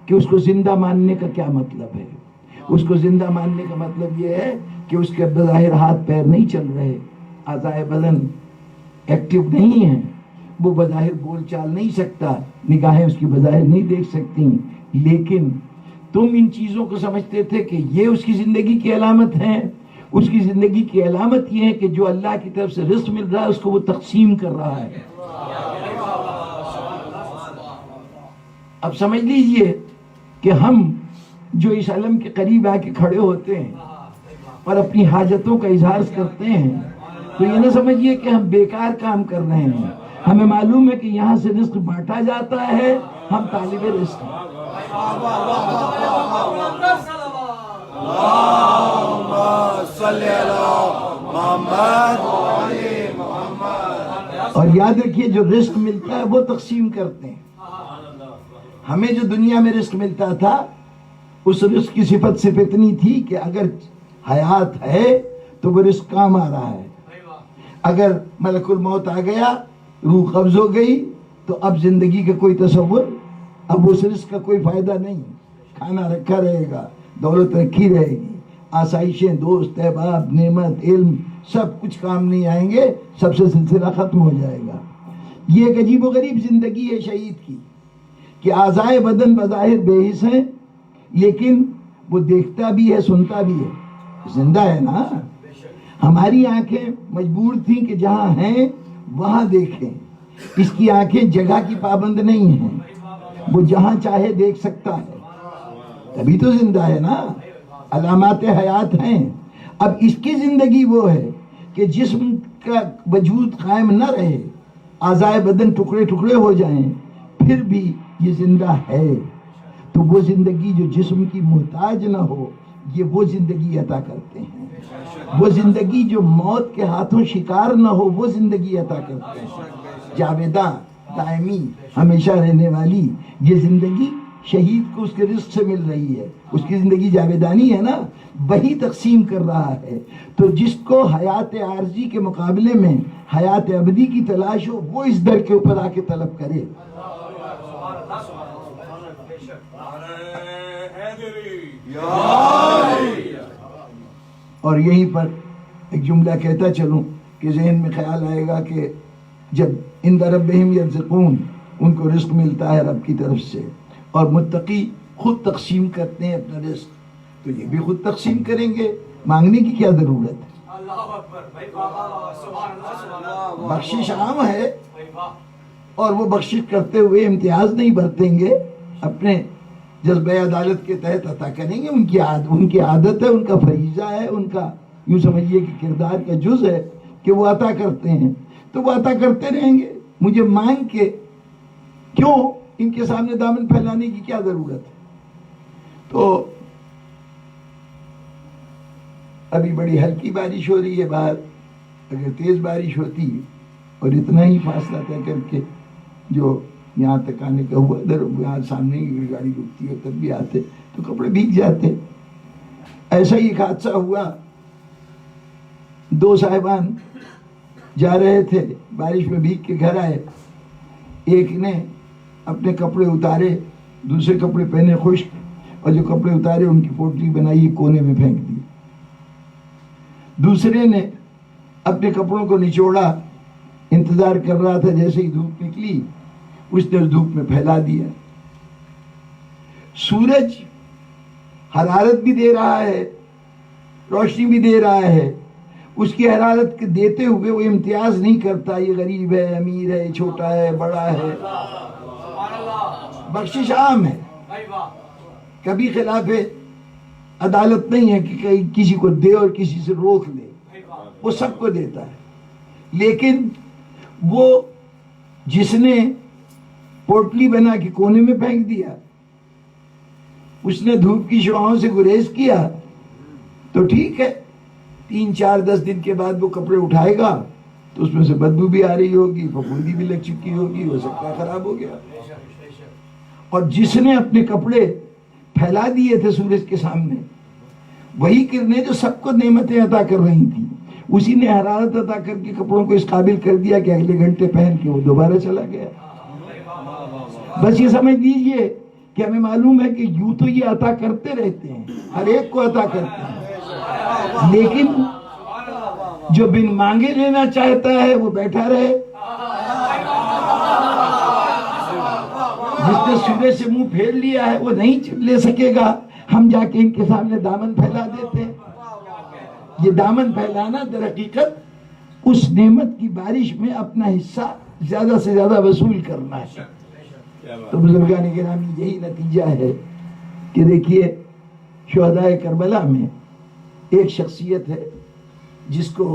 کہ اس کو زندہ ماننے کا کیا مطلب ہے. اس کو زندہ ماننے کا مطلب یہ ہے کہ اس کے بظاہر ہاتھ پیر نہیں چل رہے, اعضائے بدن ایکٹیو نہیں ہیں, وہ بظاہر بول چال نہیں سکتا, نگاہیں اس کی بظاہر نہیں دیکھ سکتی, لیکن تم ان چیزوں کو سمجھتے تھے کہ یہ اس کی زندگی کی علامت ہیں. اس کی زندگی کی علامت یہ ہے کہ جو اللہ کی طرف سے رزق مل رہا ہے اس کو وہ تقسیم کر رہا ہے. اب سمجھ لیجئے کہ ہم جو اس علم کے قریب آ کے کھڑے ہوتے ہیں اور اپنی حاجتوں کا اظہار کرتے ہیں تو یہ نہ سمجھیے کہ ہم بیکار کام کر رہے ہیں. ہمیں معلوم ہے کہ یہاں سے رزق بانٹا جاتا ہے, ہم طالب رزق ہیں. اور یاد رکھیے جو رزق ملتا ہے وہ تقسیم کرتے ہیں. ہمیں جو دنیا میں رزق ملتا تھا اس رزق کی صفت صرف اتنی تھی کہ اگر حیات ہے تو وہ رزق کام آ رہا ہے, اگر ملک الموت آ گیا, روح قبض ہو گئی, تو اب زندگی کا کوئی تصور, اب اس رزق کا کوئی فائدہ نہیں. کھانا رکھا رہے گا, دولت رکھی رہے گی, آسائشیں, دوست, احباب, نعمت, علم, سب کچھ کام نہیں آئیں گے, سب سے سلسلہ ختم ہو جائے گا. یہ ایک عجیب و غریب زندگی ہے شہید کی کہ اعضائے بدن بظاہر بے حس ہیں, لیکن وہ دیکھتا بھی ہے, سنتا بھی ہے, زندہ ہے نا. ہماری آنکھیں مجبور تھیں کہ جہاں ہیں وہاں دیکھیں, اس کی آنکھیں جگہ کی پابند نہیں ہیں, وہ جہاں چاہے دیکھ سکتا ہے, تبھی تو زندہ ہے نا, علامات حیات ہیں. اب اس کی زندگی وہ ہے کہ جسم کا وجود قائم نہ رہے, اعضائے بدن ٹکڑے ٹکڑے ہو جائیں, پھر بھی یہ زندہ ہے. تو وہ زندگی جو جسم کی محتاج نہ ہو, یہ وہ زندگی عطا کرتے ہیں. وہ زندگی جو موت کے ہاتھوں شکار نہ ہو, وہ زندگی عطا کرتے ہیں. جاویداں, دائمی, ہمیشہ رہنے والی یہ زندگی شہید کو اس کے رزق سے مل رہی ہے. اس کی زندگی جاویدانی ہے نا, وہی تقسیم کر رہا ہے. تو جس کو حیات عارضی کے مقابلے میں حیات ابدی کی تلاش ہو, وہ اس در کے اوپر آ کے طلب کرے. اور یہیں پر ایک جملہ کہتا چلوں کہ ذہن میں خیال آئے گا کہ جب عند ربہم یرزقون, ان کو رزق ملتا ہے رب کی طرف سے, اور متقی خود تقسیم کرتے ہیں اپنا رزق, تو یہ بھی خود تقسیم کریں گے, مانگنے کی کیا ضرورت ہے. بخشش عام ہے, اور وہ بخشش کرتے ہوئے امتیاز نہیں برتیں گے, اپنے جذبہ عدالت کے تحت عطا کریں گے. ان کی عادت ہے, ان کا فریضہ ہے, ان کا یوں سمجھیے کہ کردار کا جز ہے کہ وہ عطا کرتے ہیں, تو وہ عطا کرتے رہیں گے. مجھے مانگ کے کیوں ان کے سامنے دامن پھیلانے کی کیا ضرورت ہے. تو ابھی بڑی ہلکی بارش ہو رہی ہے باہر, اگر تیز بارش ہوتی اور اتنا ہی فاصلہ طے کر کے جو یہاں تک آنے کا ہوا, ادھر یہاں سامنے کی گاڑی رکتی ہے تب بھی آتے تو کپڑے بھیگ جاتے. ایسا ہی ایک حادثہ ہوا, دو صاحبان جا رہے تھے, بارش میں بھیگ کے گھر آئے. ایک نے اپنے کپڑے اتارے, دوسرے کپڑے پہنے خشک, اور جو کپڑے اتارے ان کی پوٹلی بنائی کونے میں پھینک دی. دوسرے نے اپنے کپڑوں کو نچوڑا, انتظار کر رہا تھا جیسے ہی دھوپ نکلی اس نے دھوپ میں پھیلا دیا. سورج حرارت بھی دے رہا ہے, روشنی بھی دے رہا ہے, اس کی حرارت کے دیتے ہوئے وہ امتیاز نہیں کرتا یہ غریب ہے, امیر ہے, چھوٹا ہے, بڑا ہے. بخشش عام ہے. کبھی خلاف عدالت نہیں ہے کہ کسی کو دے اور کسی سے روک لے، وہ سب کو دیتا ہے، لیکن وہ جس نے پوٹلی بنا کے کونے میں پھینک دیا، اس نے دھوپ کی شعاعوں سے گریز کیا تو ٹھیک ہے، 3-4-10 دن کے بعد وہ کپڑے اٹھائے گا تو اس میں سے بدبو بھی آ رہی ہوگی، پھپھوندی بھی لگ چکی ہوگی، ہو سکتا ہے خراب ہو گیا۔ اور جس نے اپنے کپڑے پھیلا دیے تھے سورج کے سامنے، وہی کرنیں جو سب کو نعمتیں عطا کر رہی تھی، اسی نے حرارت عطا کر کے کپڑوں کو اس قابل کر دیا کہ اگلے گھنٹے پہن کے وہ دوبارہ چلا گیا۔ بس یہ سمجھ لیجئے کہ ہمیں معلوم ہے کہ یوں تو یہ عطا کرتے رہتے ہیں، ہر ایک کو عطا کرتے ہیں، لیکن جو بن مانگے لینا چاہتا ہے وہ بیٹھا رہے۔ جس نے سورج سے منہ پھیر لیا ہے وہ نہیں لے سکے گا، ہم جا کے ان کے سامنے دامن پھیلا دیتے ہیں۔ یہ دامن پھیلانا در حقیقت اس نعمت کی بارش میں اپنا حصہ زیادہ سے زیادہ وصول کرنا ہے۔ تو بزرگان گرامی یہی نتیجہ ہے کہ دیکھیے شہدائے کربلا میں ایک شخصیت ہے جس کو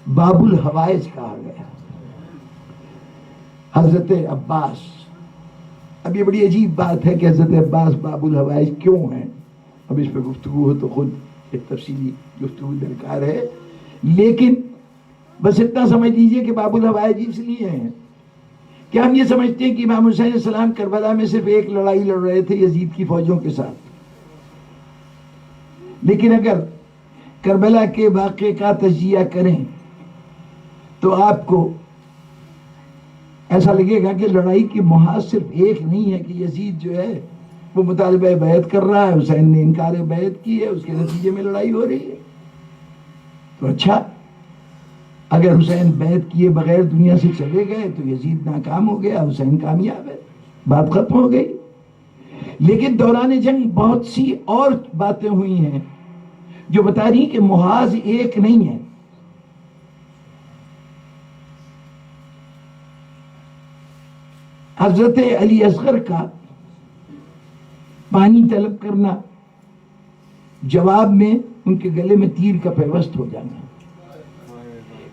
باب الحوائج کہا گیا، حضرت عباس۔ اب یہ بڑی عجیب بات ہے کہ حضرت عباس باب الحوائج کیوں ہیں، اب اس پہ گفتگو ہو تو خود ایک تفصیلی گفتگو درکار ہے، لیکن بس اتنا سمجھ لیجئے کہ باب الحوائج اس لیے ہیں کہ ہم یہ سمجھتے ہیں کہ امام حسین علیہ السلام کربلا میں صرف ایک لڑائی لڑ رہے تھے یزید کی فوجوں کے ساتھ، لیکن اگر کربلا کے واقعے کا تجزیہ کریں تو آپ کو ایسا لگے گا کہ لڑائی کی محاذ صرف ایک نہیں ہے کہ یزید جو ہے وہ مطالبہ بیعت کر رہا ہے، حسین نے انکار بیعت کی ہے، اس کے نتیجے میں لڑائی ہو رہی ہے۔ تو اچھا، اگر حسین بیعت کیے بغیر دنیا سے چلے گئے تو یزید ناکام ہو گیا، حسین کامیاب ہے، بات ختم ہو گئی۔ لیکن دوران جنگ بہت سی اور باتیں ہوئی ہیں جو بتا رہی کہ محاذ ایک نہیں ہے۔ حضرت علی اصغر کا پانی طلب کرنا، جواب میں ان کے گلے میں تیر کا پیوست ہو جانا،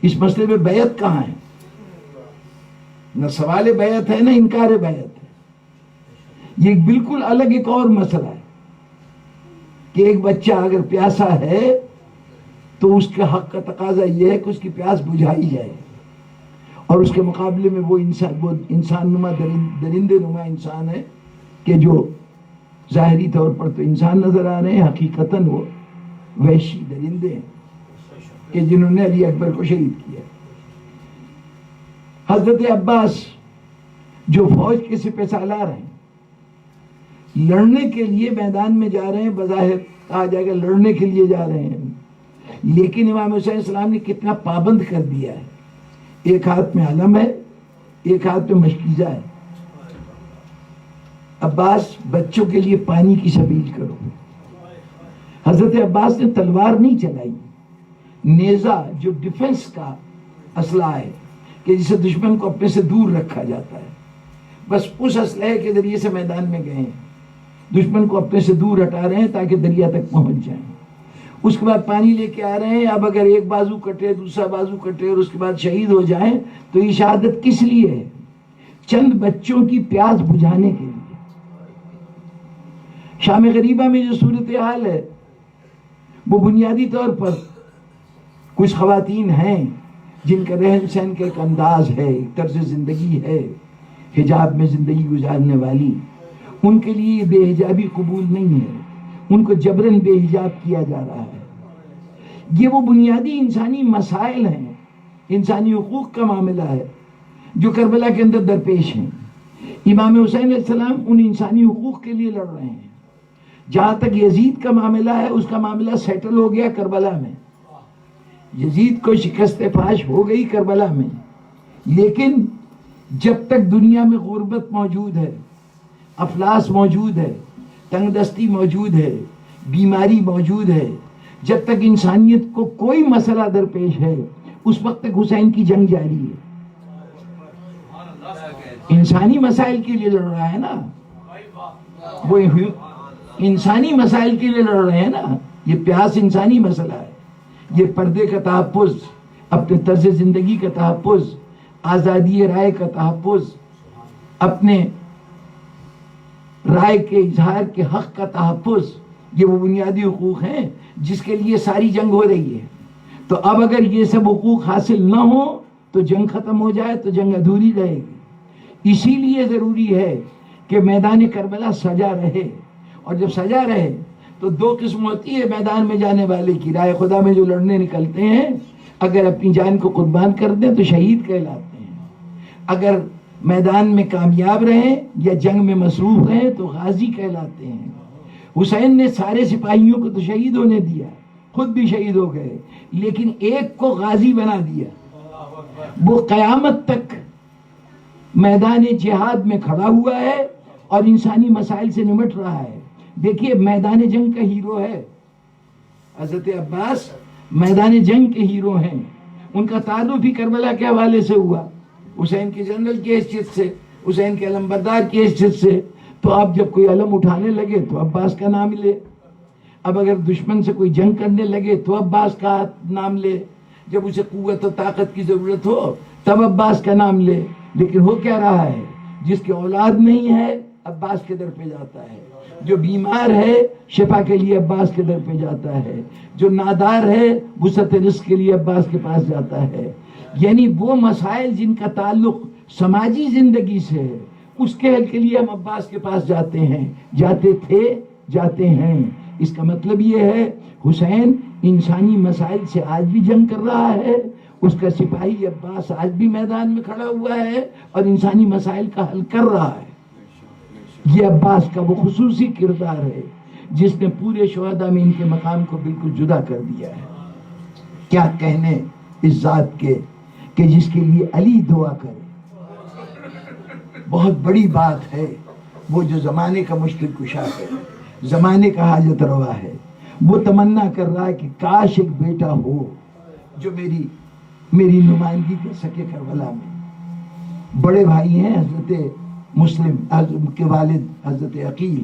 اس مسئلے میں بیعت کہاں ہے؟ نہ سوال بیعت ہے نہ انکار بیعت ہے۔ یہ بالکل الگ ایک اور مسئلہ ہے کہ ایک بچہ اگر پیاسا ہے تو اس کے حق کا تقاضا یہ ہے کہ اس کی پیاس بجھائی جائے، اور اس کے مقابلے میں وہ انسان نما درندے نما انسان ہے کہ جو ظاہری طور پر تو انسان نظر آ رہے ہیں، حقیقتاً وہ وحشی درندے ہیں کہ جنہوں نے علی اکبر کو شہید کیا۔ حضرت عباس جو فوج کے سپہ سالار ہیں، لڑنے کے لیے میدان میں جا رہے ہیں، بظاہر کہا جائے گا لڑنے کے لیے جا رہے ہیں، لیکن امام حسین علیہ السلام نے کتنا پابند کر دیا ہے، ایک ہاتھ میں علم ہے، ایک ہاتھ میں مشکیزہ ہے۔ عباس بچوں کے لیے پانی کی سبیل کرو۔ حضرت عباس نے تلوار نہیں چلائی، نیزہ جو ڈیفنس کا اسلحہ ہے کہ جسے دشمن کو اپنے سے دور رکھا جاتا ہے، بس اس اسلحے کے ذریعے سے میدان میں گئے ہیں، دشمن کو اپنے سے دور ہٹا رہے ہیں تاکہ دریا تک پہنچ جائیں۔ اس کے بعد پانی لے کے آ رہے ہیں، اب اگر ایک بازو کٹے دوسرا بازو کٹے اور اس کے بعد شہید ہو جائیں تو یہ شہادت کس لیے ہے؟ چند بچوں کی پیاس بجھانے کے لیے۔ شام غریبہ میں جو صورتحال ہے وہ بنیادی طور پر کچھ خواتین ہیں جن کا رہن سہن کا ایک انداز ہے، ایک طرز زندگی ہے، حجاب میں زندگی گزارنے والی، ان کے لیے بے حجابی قبول نہیں ہے، ان کو جبراً بے حجاب کیا جا رہا ہے۔ یہ وہ بنیادی انسانی مسائل ہیں، انسانی حقوق کا معاملہ ہے جو کربلا کے اندر درپیش ہیں۔ امام حسین علیہ السلام ان انسانی حقوق کے لیے لڑ رہے ہیں۔ جہاں تک یزید کا معاملہ ہے، اس کا معاملہ سیٹل ہو گیا کربلا میں، یزید کو شکست فاش ہو گئی کربلا میں، لیکن جب تک دنیا میں غربت موجود ہے، افلاس موجود ہے، تنگ دستی موجود ہے، بیماری موجود ہے، جب تک انسانیت کو کوئی مسئلہ درپیش ہے، اس وقت تک حسین کی جنگ جاری ہے۔ انسانی مسائل کے لیے لڑ رہا ہے نا، وہ انسانی مسائل کے لیے لڑ رہے ہیں نا. یہ پیاس انسانی مسئلہ ہے. یہ پردے کا تحفظ، اپنے طرز زندگی کا تحفظ، آزادی رائے کا تحفظ، اپنے رائے کے اظہار کے حق کا تحفظ، یہ وہ بنیادی حقوق ہیں جس کے لیے ساری جنگ ہو رہی ہے. تو اب اگر یہ سب حقوق حاصل نہ ہو تو جنگ ختم ہو جائے تو جنگ ادھوری رہے گی. اسی لیے ضروری ہے کہ میدان کربلا سجا رہے. اور جب سجا رہے تو دو قسم ہوتی ہے میدان میں جانے والے کی. رائے خدا میں جو لڑنے نکلتے ہیں اگر اپنی جان کو قربان کر دیں تو شہید کہلاتے ہیں. اگر میدان میں کامیاب رہیں یا جنگ میں مصروف رہیں تو غازی کہلاتے ہیں. حسین نے سارے سپاہیوں کو تو شہید ہونے دیا، خود بھی شہید ہو گئے، لیکن ایک کو غازی بنا دیا. وہ قیامت تک میدان جہاد میں کھڑا ہوا ہے اور انسانی مسائل سے نمٹ رہا ہے. دیکھیے میدان جنگ کا ہیرو ہے حضرت عباس، میدان جنگ کے ہیرو ہیں. ان کا تعارف ہی کربلا کے حوالے سے ہوا، حسین کے جنرل کی حیثیت سے، حسین کے علم بردار کی حیثیت سے. تو اب جب کوئی علم اٹھانے لگے تو عباس کا نام لے. اب اگر دشمن سے کوئی جنگ کرنے لگے تو عباس کا نام لے. جب اسے قوت و طاقت کی ضرورت ہو تب عباس کا نام لے. لیکن ہو کیا رہا ہے؟ جس کی اولاد نہیں ہے عباس کے در پہ جاتا ہے، جو بیمار ہے شفا کے لیے عباس کے در پہ جاتا ہے، جو نادار ہے وسعت رزق کے لیے عباس کے پاس جاتا ہے. یعنی وہ مسائل جن کا تعلق سماجی زندگی سے ہے اس کے حل کے لیے ہم عباس کے پاس جاتے ہیں، جاتے تھے، جاتے ہیں. اس کا مطلب یہ ہے حسین انسانی مسائل سے آج بھی جنگ کر رہا ہے. اس کا سپاہی عباس آج بھی میدان میں کھڑا ہوا ہے اور انسانی مسائل کا حل کر رہا ہے. یہ عباس کا وہ خصوصی کردار ہے جس نے پورے شہداء میں ان کے مقام کو بالکل جدا کر دیا ہے. کیا کہنے اس ذات کے کہ جس کے لیے علی دعا کرے. بہت بڑی بات ہے. وہ جو زمانے کا مشکل کشا ہے، زمانے کا حاجت روا ہے، وہ تمنا کر رہا ہے کہ کاش ایک بیٹا ہو جو میری نمائندگی کر سکے کربلا میں. بڑے بھائی ہیں حضرت مسلم کے والد حضرت عقیل،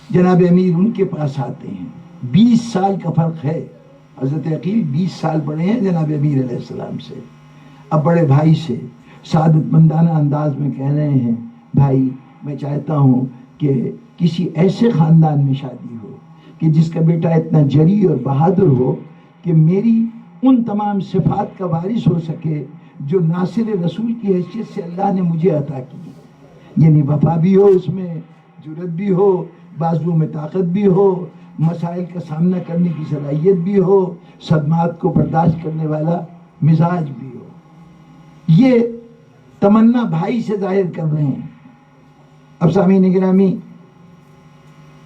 جناب امیر ان کے پاس آتے ہیں. 20 سال کا فرق ہے. حضرت عقیل 20 سال بڑے ہیں جناب امیر علیہ السلام سے. اب بڑے بھائی سے سعادت مندانہ انداز میں کہہ رہے ہیں بھائی میں چاہتا ہوں کہ کسی ایسے خاندان میں شادی ہو کہ جس کا بیٹا اتنا جری اور بہادر ہو کہ میری ان تمام صفات کا وارث ہو سکے جو ناصر رسول کی حیثیت سے اللہ نے مجھے عطا کی. یعنی وفا بھی ہو، اس میں جرت بھی ہو، بازو میں طاقت بھی ہو، مسائل کا سامنا کرنے کی صلاحیت بھی ہو، صدمات کو برداشت کرنے والا مزاج بھی ہو. یہ تمنا بھائی سے ظاہر کر رہے ہیں. اب سامعین گرامی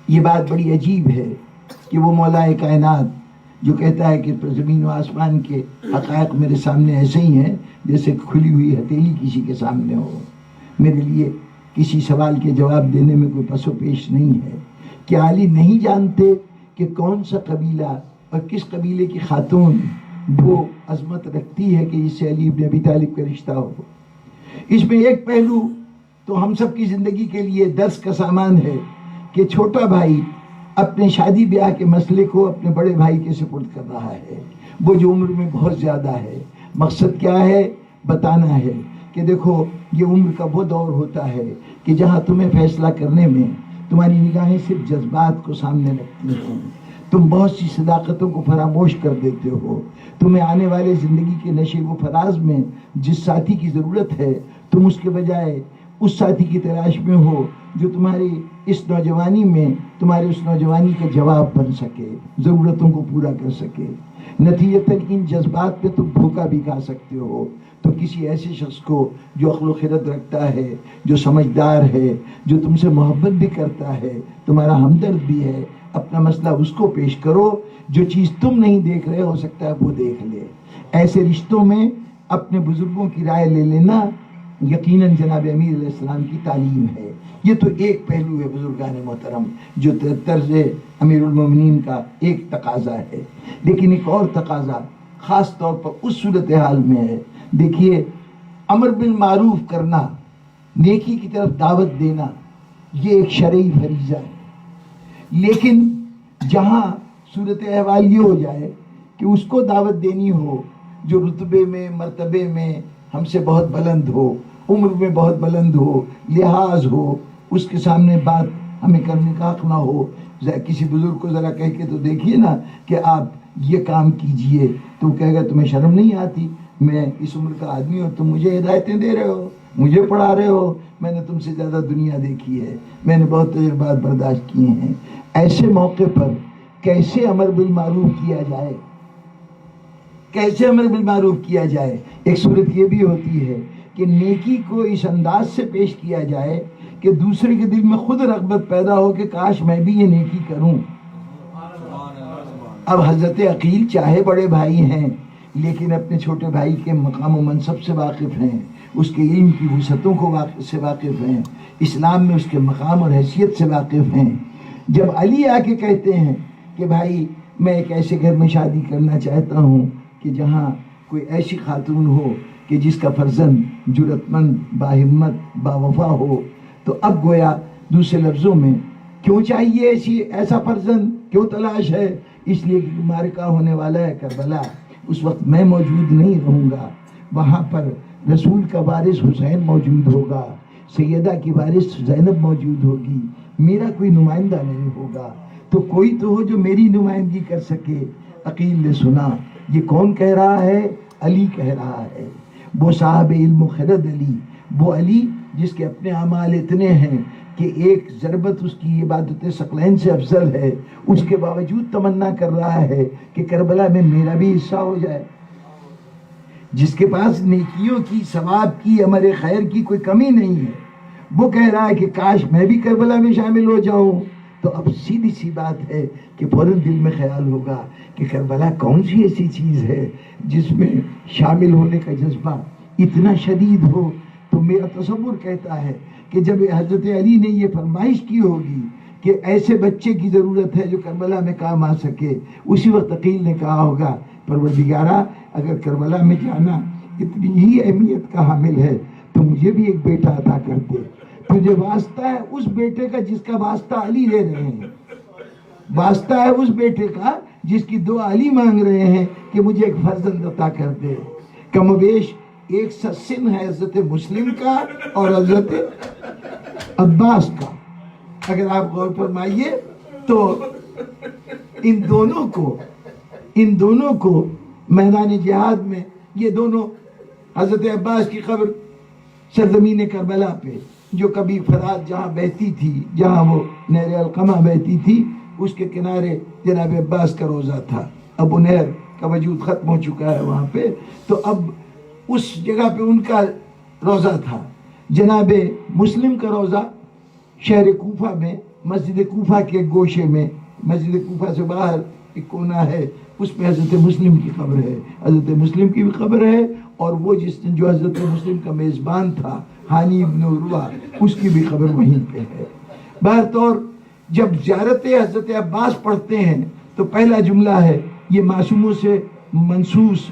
یہ بات بڑی عجیب ہے کہ وہ مولا کائنات جو کہتا ہے کہ زمین و آسمان کے حقائق میرے سامنے ایسے ہی ہیں جیسے کھلی ہوئی ہتھیلی کسی کے سامنے ہو. میرے لیے کسی سوال کے جواب دینے میں کوئی پس و پیش نہیں ہے. کیا علی نہیں جانتے کہ کون سا قبیلہ اور کس قبیلے کی خاتون وہ عظمت رکھتی ہے کہ اس سے علی ابن ابی طالب کا رشتہ ہو؟ اس میں ایک پہلو تو ہم سب کی زندگی کے لیے درس کا سامان ہے کہ چھوٹا بھائی اپنے شادی بیاہ کے مسئلے کو اپنے بڑے بھائی کے سپرد کر رہا ہے، وہ جو عمر میں بہت زیادہ ہے. مقصد کیا ہے؟ بتانا ہے کہ دیکھو یہ عمر کا وہ دور ہوتا ہے کہ جہاں تمہیں فیصلہ کرنے میں تمہاری نگاہیں صرف جذبات کو سامنے رکھتی ہیں، تم بہت سی صداقتوں کو فراموش کر دیتے ہو. تمہیں آنے والے زندگی کے نشیب و فراز میں جس ساتھی کی ضرورت ہے تم اس کے بجائے اس ساتھی کی تلاش میں ہو جو تمہاری اس نوجوانی میں تمہارے اس نوجوانی کا جواب بن سکے، ضرورتوں کو پورا کر سکے. نتیجتاً ان جذبات پہ تم دھوکہ بھی کھا سکتے ہو. تو کسی ایسے شخص کو جو عقل و خرد رکھتا ہے، جو سمجھدار ہے، جو تم سے محبت بھی کرتا ہے، تمہارا ہمدرد بھی ہے، اپنا مسئلہ اس کو پیش کرو. جو چیز تم نہیں دیکھ رہے ہو سکتا ہے وہ دیکھ لے. ایسے رشتوں میں اپنے بزرگوں کی رائے لے لینا یقیناً جناب امیر علیہ السلام کی تعلیم ہے. یہ تو ایک پہلو ہے بزرگان محترم جو طرز امیر المومنین کا ایک تقاضا ہے. لیکن ایک اور تقاضا خاص طور پر اس صورتحال میں ہے. دیکھیے امر بالمعروف کرنا، نیکی کی طرف دعوت دینا، یہ ایک شرعی فریضہ ہے. لیکن جہاں صورت احوال یہ ہو جائے کہ اس کو دعوت دینی ہو جو رتبے میں مرتبے میں ہم سے بہت بلند ہو، عمر میں بہت بلند ہو، لحاظ ہو، اس کے سامنے بات ہمیں کرنے کا حق نہ ہو، کسی بزرگ کو ذرا کہہ کے تو دیکھیے نا کہ آپ یہ کام کیجئے، تو وہ کہے گا تمہیں شرم نہیں آتی، میں اس عمر کا آدمی ہوں، تم مجھے ہدایتیں دے رہے ہو، مجھے پڑھا رہے ہو، میں نے تم سے زیادہ دنیا دیکھی ہے، میں نے بہت تجربات برداشت کیے ہیں۔ ایسے موقع پر کیسے امر بالمعروف کیا جائے، کیسے امر بالمعروف کیا جائے؟ ایک صورت یہ بھی ہوتی ہے کہ نیکی کو اس انداز سے پیش کیا جائے کہ دوسرے کے دل میں خود رغبت پیدا ہو کہ کاش میں بھی یہ نیکی کروں۔ اب حضرت عقیل چاہے بڑے بھائی ہیں لیکن اپنے چھوٹے بھائی کے مقام و منصب سے واقف ہیں، اس کے علم کی وسعتوں سے واقف ہیں، اسلام میں اس کے مقام اور حیثیت سے واقف ہیں۔ جب علی آ کے کہتے ہیں کہ بھائی میں ایک ایسے گھر میں شادی کرنا چاہتا ہوں کہ جہاں کوئی ایسی خاتون ہو کہ جس کا فرزند جرأت مند، باہمت، باوفا ہو، تو اب گویا دوسرے لفظوں میں کیوں چاہیے ایسا فرزند، کیوں تلاش ہے؟ اس لیے کہ معرکہ ہونے والا ہے کربلا، اس وقت میں موجود نہیں رہوں گا، وہاں پر رسول کا وارث حسین موجود ہوگا، سیدہ کی وارث زینب موجود ہوگی، میرا کوئی نمائندہ نہیں ہوگا، تو کوئی تو ہو جو میری نمائندگی کر سکے۔ عقیل نے سنا یہ کون کہہ رہا ہے؟ علی کہہ رہا ہے، وہ صاحب علم و خرد علی، وہ علی جس کے اپنے اعمال اتنے ہیں کہ ایک ضربت اس کی عبادت ثقلین سے افضل ہے، اس کے باوجود تمنا کر رہا ہے کہ کربلا میں میرا بھی حصہ ہو جائے۔ جس کے پاس نیکیوں کی، ثواب کی، امر خیر کی کوئی کمی نہیں ہے، وہ کہہ رہا ہے کہ کاش میں بھی کربلا میں شامل ہو جاؤں۔ تو اب سیدھی سی بات ہے کہ فوراً دل میں خیال ہوگا کہ کربلا کون سی ایسی چیز ہے جس میں شامل ہونے کا جذبہ اتنا شدید ہو۔ تو میرا تصور کہتا ہے کہ جب حضرت علی نے یہ فرمائش کی ہوگی کہ ایسے بچے کی ضرورت ہے جو کربلا میں کام آ سکے، اسی وقت عقیل نے کہا ہوگا پروردگارا اگر کربلا میں جانا اتنی ہی اہمیت کا حامل ہے تو مجھے بھی ایک بیٹا عطا کر دے۔ تجھے واسطہ ہے اس بیٹے کا جس کا واسطہ علی لے رہے ہیں، واسطہ ہے اس بیٹے کا جس کی دعا علی مانگ رہے ہیں کہ مجھے ایک فرزند عطا کر دے۔ کم و بیش ایک سا سن ہے حضرت مسلم کا اور حضرت عباس کا، اگر آپ غور فرمائیے تو ان دونوں کو میدان جہاد میں، یہ دونوں، حضرت عباس کی قبر سرزمین کربلا پہ جو کبھی فرات جہاں بہتی تھی، جہاں وہ نہر القمہ بہتی تھی، اس کے کنارے جناب عباس کا روزہ تھا۔ اب وہ نہر کا وجود ختم ہو چکا ہے وہاں پہ، تو اب اس جگہ پہ ان کا روزہ تھا۔ جناب مسلم کا روزہ شہر کوفہ میں، مسجد کوفہ کے گوشے میں، مسجد کوفہ سے باہر ایک کونا ہے، اس میں حضرت مسلم کی قبر ہے، حضرت مسلم کی بھی قبر ہے، اور وہ جو حضرت مسلم کا میزبان تھا ہانی ابن عروہ، اس کی بھی قبر وہیں پہ ہے۔ بہرطور جب زیارت حضرت عباس پڑھتے ہیں تو پہلا جملہ ہے، یہ معصوموں سے منسوس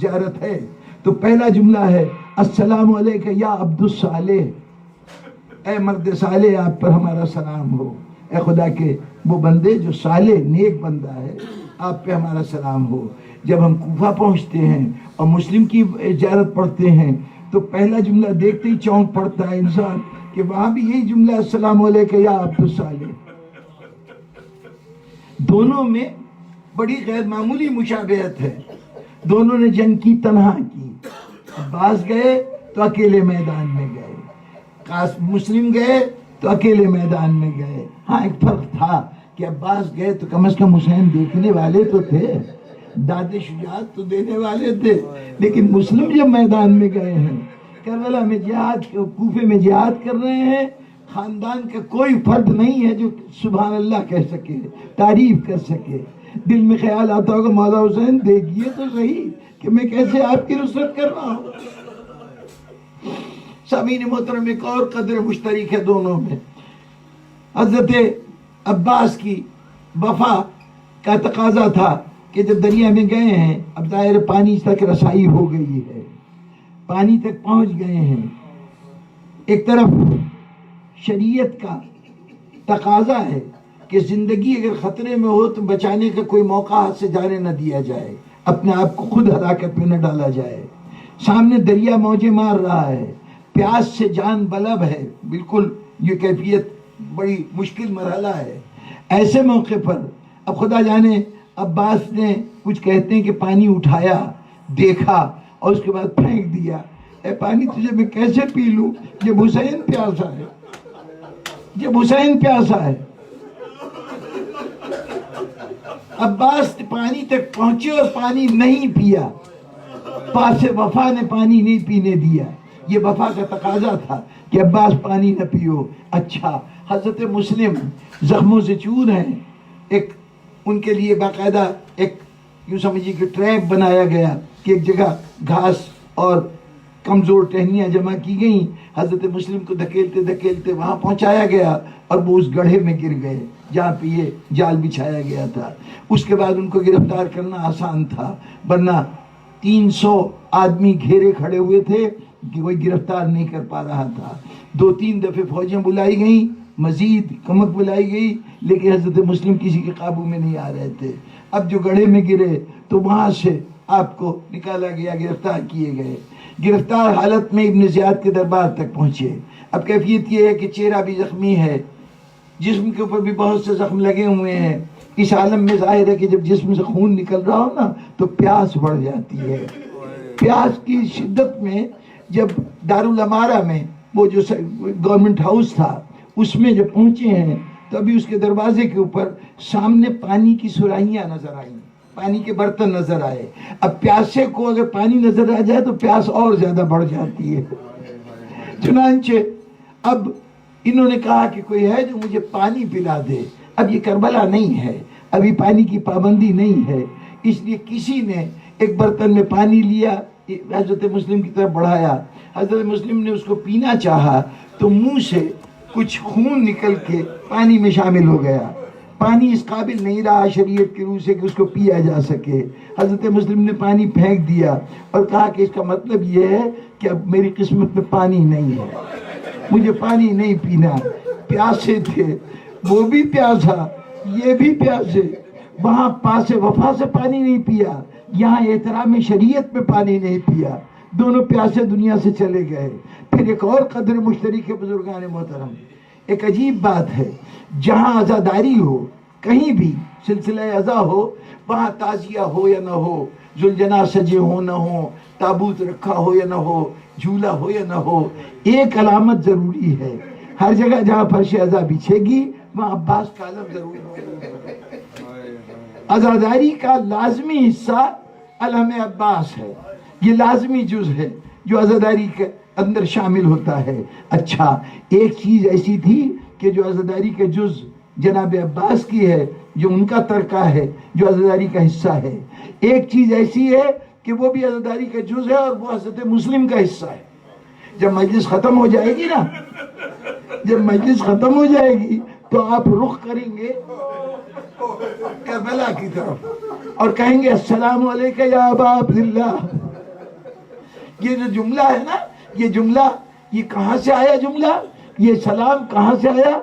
زیارت ہے، تو پہلا جملہ ہے السلام علیکہ یا عبد الصالح، اے مرد صالح آپ پر ہمارا سلام ہو، اے خدا کے وہ بندے جو صالح نیک بندہ ہے آپ پہ ہمارا سلام ہو۔ جب ہم کوفہ پہنچتے ہیں اور مسلم کی زیارت پڑھتے ہیں تو پہلا جملہ دیکھتے ہی چونک پڑتا ہے انسان کہ وہاں بھی یہی جملہ السلام علیکہ یا عبد الصالح۔ دونوں میں بڑی غیر معمولی مشابہت ہے، دونوں نے جنگ کی تنہا کی، عباس گئے تو اکیلے میدان میں گئے، مسلم گئے تو اکیلے میدان میں گئے۔ ہاں ایک فرق تھا کہ عباس گئے تو کم از کم حسین دیکھنے والے تو تھے، داد شجاعت تو دینے والے تھے، لیکن مسلم جب میدان میں گئے ہیں، کربلا میں جہاد، کوفے میں جہاد کر رہے ہیں، خاندان کا کوئی فرد نہیں ہے جو سبحان اللہ کہہ سکے، تعریف کر سکے۔ دل میں خیال آتا ہوگا مولا حسین دیکھیے تو صحیح کہ میں کیسے آپ کی نصرت کر رہا ہوں۔ سامعین محترم، ایک اور قدر مشترک ہے دونوں میں۔ حضرت عباس کی وفا کا تقاضا تھا کہ جب دریا میں گئے ہیں، اب ظاہر پانی تک رسائی ہو گئی ہے، پانی تک پہنچ گئے ہیں، ایک طرف شریعت کا تقاضا ہے کہ زندگی اگر خطرے میں ہو تو بچانے کا کوئی موقع ہاتھ سے جانے نہ دیا جائے، اپنے آپ کو خود ہلاکت میں نہ ڈالا جائے۔ سامنے دریا موجیں مار رہا ہے، پیاس سے جان بلب ہے، بالکل یہ کیفیت بڑی مشکل مرحلہ ہے۔ ایسے موقع پر اب خدا جانے عباس نے کچھ کہتے ہیں کہ پانی اٹھایا، دیکھا اور اس کے بعد پھینک دیا۔ اے پانی تجھے میں کیسے پی لوں، جب حسین پیاسا ہے، جب حسین پیاسا ہے۔ عباس پانی تک پہنچے اور پانی نہیں پیا، پاس وفا نے پانی نہیں پینے دیا۔ یہ وفا کا تقاضا تھا کہ عباس پانی نہ پیو۔ اچھا، حضرت مسلم زخموں سے چور ہیں، ایک ان کے لیے باقاعدہ ایک یوں سمجھیے کہ ٹریپ بنایا گیا کہ ایک جگہ گھاس اور کمزور ٹہنیاں جمع کی گئیں، حضرت مسلم کو دھکیلتے دھکیلتے وہاں پہنچایا گیا اور وہ اس گڑھے میں گر گئے جہاں پہ یہ جال بچھایا گیا تھا۔ اس کے بعد ان کو گرفتار کرنا آسان تھا، ورنہ 300 آدمی گھیرے کھڑے ہوئے تھے کہ کوئی گرفتار نہیں کر پا رہا تھا۔ 2-3 دفعے فوجیں بلائی گئیں، مزید کمک بلائی گئی، لیکن حضرت مسلم کسی کے قابو میں نہیں آ رہے تھے۔ اب جو گڑھے میں گرے تو وہاں سے آپ کو نکالا گیا، گرفتار کیے گئے۔ گرفتار حالت میں ابن زیاد کے دربار تک پہنچے۔ اب کیفیت یہ ہے کہ چہرہ بھی زخمی ہے، جسم کے اوپر بھی بہت سے زخم لگے ہوئے ہیں۔ اس عالم میں ظاہر ہے کہ جب جسم سے خون نکل رہا ہو نا تو پیاس بڑھ جاتی ہے۔ پیاس کی شدت میں جب دارالامارہ میں وہ جو گورنمنٹ ہاؤس تھا اس میں جب پہنچے ہیں تو ابھی اس کے دروازے کے اوپر سامنے پانی کی سرائیاں نظر آئیں، پانی کے برتن نظر آئے۔ اب پیاسے کو اگر پانی نظر آ جائے تو پیاس اور زیادہ بڑھ جاتی ہے۔ چنانچہ اب انہوں نے کہا کہ کوئی ہے جو مجھے پانی پلا دے۔ اب یہ کربلا نہیں ہے، ابھی پانی کی پابندی نہیں ہے، اس لیے کسی نے ایک برتن میں پانی لیا، حضرت مسلم کی طرف بڑھایا۔ حضرت مسلم نے اس کو پینا چاہا تو منہ سے کچھ خون نکل کے پانی میں شامل ہو گیا۔ پانی اس قابل نہیں رہا شریعت کی روح سے کہ اس کو پیا جا سکے۔ حضرت مسلم نے پانی پھینک دیا اور کہا کہ اس کا مطلب یہ ہے کہ اب میری قسمت میں پانی نہیں ہے، مجھے پانی نہیں پینا۔ پیاسے تھے، وہ بھی پیاسا، یہ بھی پیاسے۔ وہاں پاس وفا سے پانی نہیں پیا، یہاں احترام شریعت میں پانی نہیں پیا، دونوں پیاسے دنیا سے چلے گئے۔ پھر ایک اور قدر مشترک ہے بزرگان محترم، ایک عجیب بات ہے، جہاں عزاداری ہو، کہیں بھی سلسلہ عزا ہو، وہاں تعزیہ ہو یا نہ ہو، ذوالجناح سجے ہو نہ ہو، تابوت رکھا ہو یا نہ ہو، جھولا ہو یا نہ ہو، ایک علامت ضروری ہے۔ ہر جگہ جہاں فرش عزا بچھے گی وہاں عباس کا علم ضرور ہوگا۔ عزاداری کا لازمی حصہ علم عباس ہے، یہ لازمی جز ہے جو عزاداری کے اندر شامل ہوتا ہے۔ اچھا، ایک چیز ایسی تھی کہ جو عزاداری کے جز جناب عباس کی ہے، جو ان کا ترکہ ہے، جو عزاداری کا حصہ ہے۔ ایک چیز ایسی ہے کہ وہ بھی عزاداری کا جز ہے اور وہ حضرت مسلم کا حصہ ہے۔ جب مجلس ختم ہو جائے گی نا، جب مجلس ختم ہو جائے گی تو آپ رخ کریں گے کربلا کی طرف اور کہیں گے السلام علیکم یا ابا عبداللہ۔ یہ جو جملہ ہے نا، یہ جملہ، یہ کہاں سے آیا جملہ، یہ سلام کہاں سے آیا؟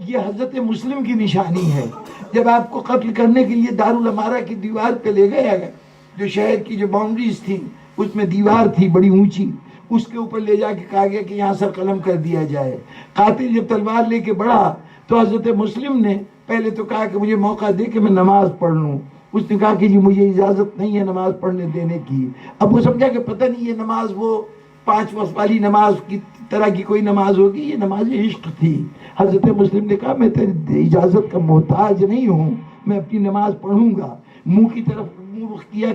یہ حضرت مسلم کی نشانی ہے۔ جب آپ کو قتل کرنے کے لیے دارالامارہ کی دیوار پہ لے گئے گئے، جو شہر کی جو باؤنڈریز تھی اس میں دیوار تھی بڑی اونچی، اس کے اوپر لے جا کے کہا گیا کہ یہاں سر قلم کر دیا جائے۔ قاتل جب تلوار لے کے بڑھا تو حضرت مسلم نے پہلے تو کہا کہ مجھے موقع دے کہ میں نماز پڑھ لوں۔ اس نے کہا کہ جی مجھے اجازت نہیں ہے نماز پڑھنے دینے کی۔ اب وہ سمجھا کہ پتہ نہیں یہ نماز وہ 5 وقت والی نماز کی طرح کی کوئی نماز ہوگی، یہ نماز عشق تھی۔ حضرت مسلم نے کہا میں تیری اجازت کا محتاج نہیں ہوں، میں اپنی نماز پڑھوں گا۔ منہ کی طرف منہ رخ کیا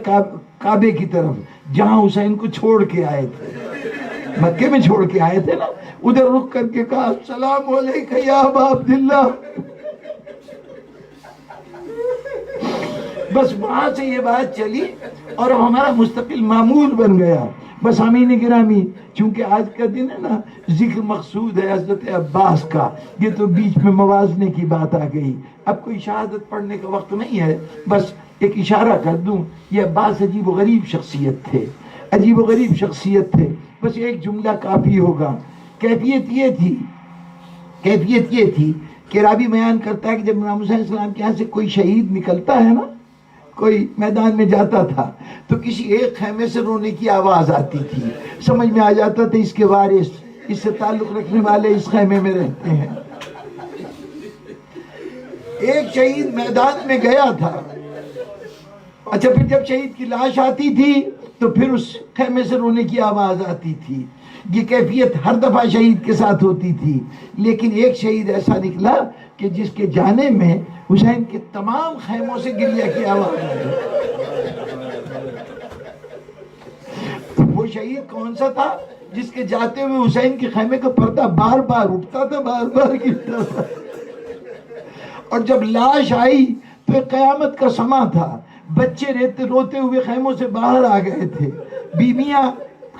کعبے کی طرف، جہاں حسین کو چھوڑ کے آئے تھے، مکے میں چھوڑ کے آئے تھے نا، ادھر رخ کر کے کہا السلام علیکم یا ابا عبداللہ۔ بس وہاں سے یہ بات چلی اور ہمارا مستقل معمول بن گیا۔ بس امین گرامی، چونکہ آج کا دن ہے نا، ذکر مقصود ہے حضرت عباس کا، یہ تو بیچ میں موازنے کی بات آ گئی۔ اب کوئی شہادت پڑھنے کا وقت نہیں ہے، بس ایک اشارہ کر دوں، یہ عباس عجیب و غریب شخصیت تھے، عجیب و غریب شخصیت تھے۔ بس ایک جملہ کافی ہوگا۔ کیفیت یہ تھی کہ رابی بیان کرتا ہے کہ جب امام حسین السلام کے یہاں سے کوئی شہید نکلتا ہے نا، کوئی میدان میں جاتا تھا، تو کسی ایک خیمے سے رونے کی آواز آتی تھی، سمجھ میں آ جاتا تھا اس کے وارث، اس سے تعلق رکھنے والے اس خیمے میں رہتے ہیں۔ ایک شہید میدان میں گیا تھا، اچھا پھر جب شہید کی لاش آتی تھی تو پھر اس خیمے سے رونے کی آواز آتی تھی۔ یہ کیفیت ہر دفعہ شہید کے ساتھ ہوتی تھی، لیکن ایک شہید ایسا نکلا کہ جس کے جانے میں حسین کے تمام خیموں سے گریہ کی آواز آئی۔ وہ شہید کون سا تھا؟ جس کے جاتے ہوئے حسین کے خیمے کا پردہ بار بار اٹھتا تھا، بار بار گرتا تھا۔ اور جب لاش آئی تو قیامت کا سما تھا، بچے روتے ہوئے خیموں سے باہر آ گئے تھے، بیویاں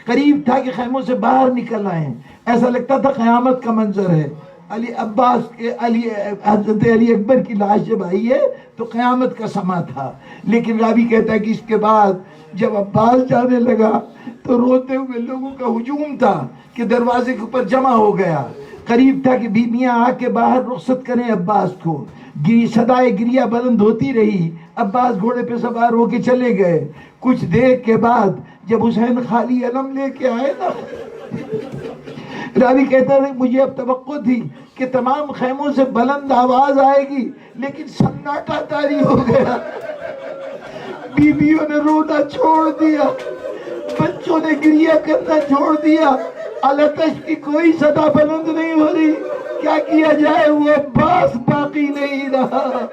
قریب تھا کہ خیموں سے باہر نکل آئیں، ایسا لگتا تھا قیامت کا منظر ہے۔ حضرت علی اکبر کی لاش جب آئی ہے تو قیامت کا سما تھا، لیکن راوی کہتا ہے کہ اس کے بعد جب عباس جانے لگا تو روتے ہوئے لوگوں کا ہجوم تھا کہ دروازے کے اوپر جمع ہو گیا، قریب تھا کہ بیویاں آ کے باہر رخصت کریں عباس کو، صدائے گریہ بلند ہوتی رہی، عباس گھوڑے پہ سوار ہو کے چلے گئے۔ کچھ دیر کے بعد جب حسین خالی علم لے کے آئے نا، راوی کہتا ہے مجھے اب توقع تھی کہ تمام خیموں سے بلند آواز آئے گی، لیکن سناٹا طاری ہو گیا، بیویوں نے رونا چھوڑ دیا، بچوں نے گریہ کرنا چھوڑ دیا، الاتش کی کوئی صدا بلند نہیں ہو رہی۔ کیا کیا جائے؟ وہ عباس باقی نہیں رہا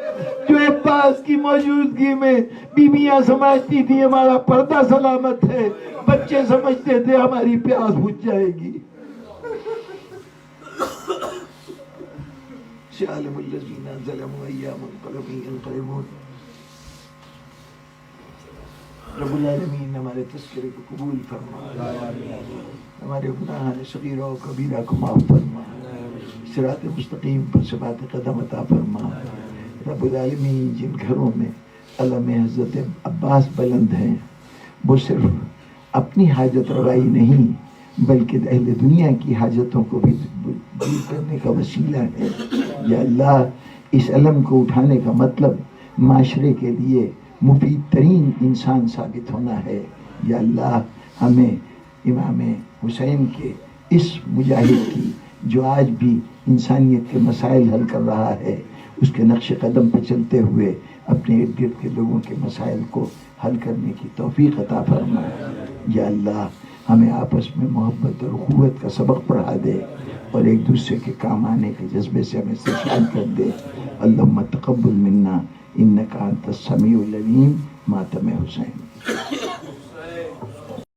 جو عباس کی موجودگی میں بیویاں سمجھتی تھی ہمارا پردہ سلامت ہے، بچے سمجھتے تھے ہماری پیاس بجھ جائے گی۔ سیعلم الذین ظلموا ایام قریبون۔ رب العالمین ہمارے تذکرے کو قبول فرما، ہمارے گناہ صغیرہ و کبیرہ کو معاف فرما، صراط مستقیم پر ثبات قدم عطا فرما۔ رب العالمین جن گھروں میں علم حضرت عباس بلند ہیں، وہ صرف اپنی حاجت روائی نہیں بلکہ اہل دنیا کی حاجتوں کو بھی دور کرنے کا وسیلہ ہے۔ یا اللہ، اس علم کو اٹھانے کا مطلب معاشرے کے لیے مفید ترین انسان ثابت ہونا ہے۔ یا اللہ، ہمیں امام حسین کے اس مجاہد کی جو آج بھی انسانیت کے مسائل حل کر رہا ہے، اس کے نقش قدم پہ چلتے ہوئے اپنے ارد گرد کے لوگوں کے مسائل کو حل کرنے کی توفیق عطا فرما۔ یا اللہ، ہمیں آپس میں محبت اور اخوت کا سبق پڑھا دے اور ایک دوسرے کے کام آنے کے جذبے سے ہمیں سرشار کر دے۔ اللہم تقبل منا انک انت السمیع العلیم، ماتم حسین۔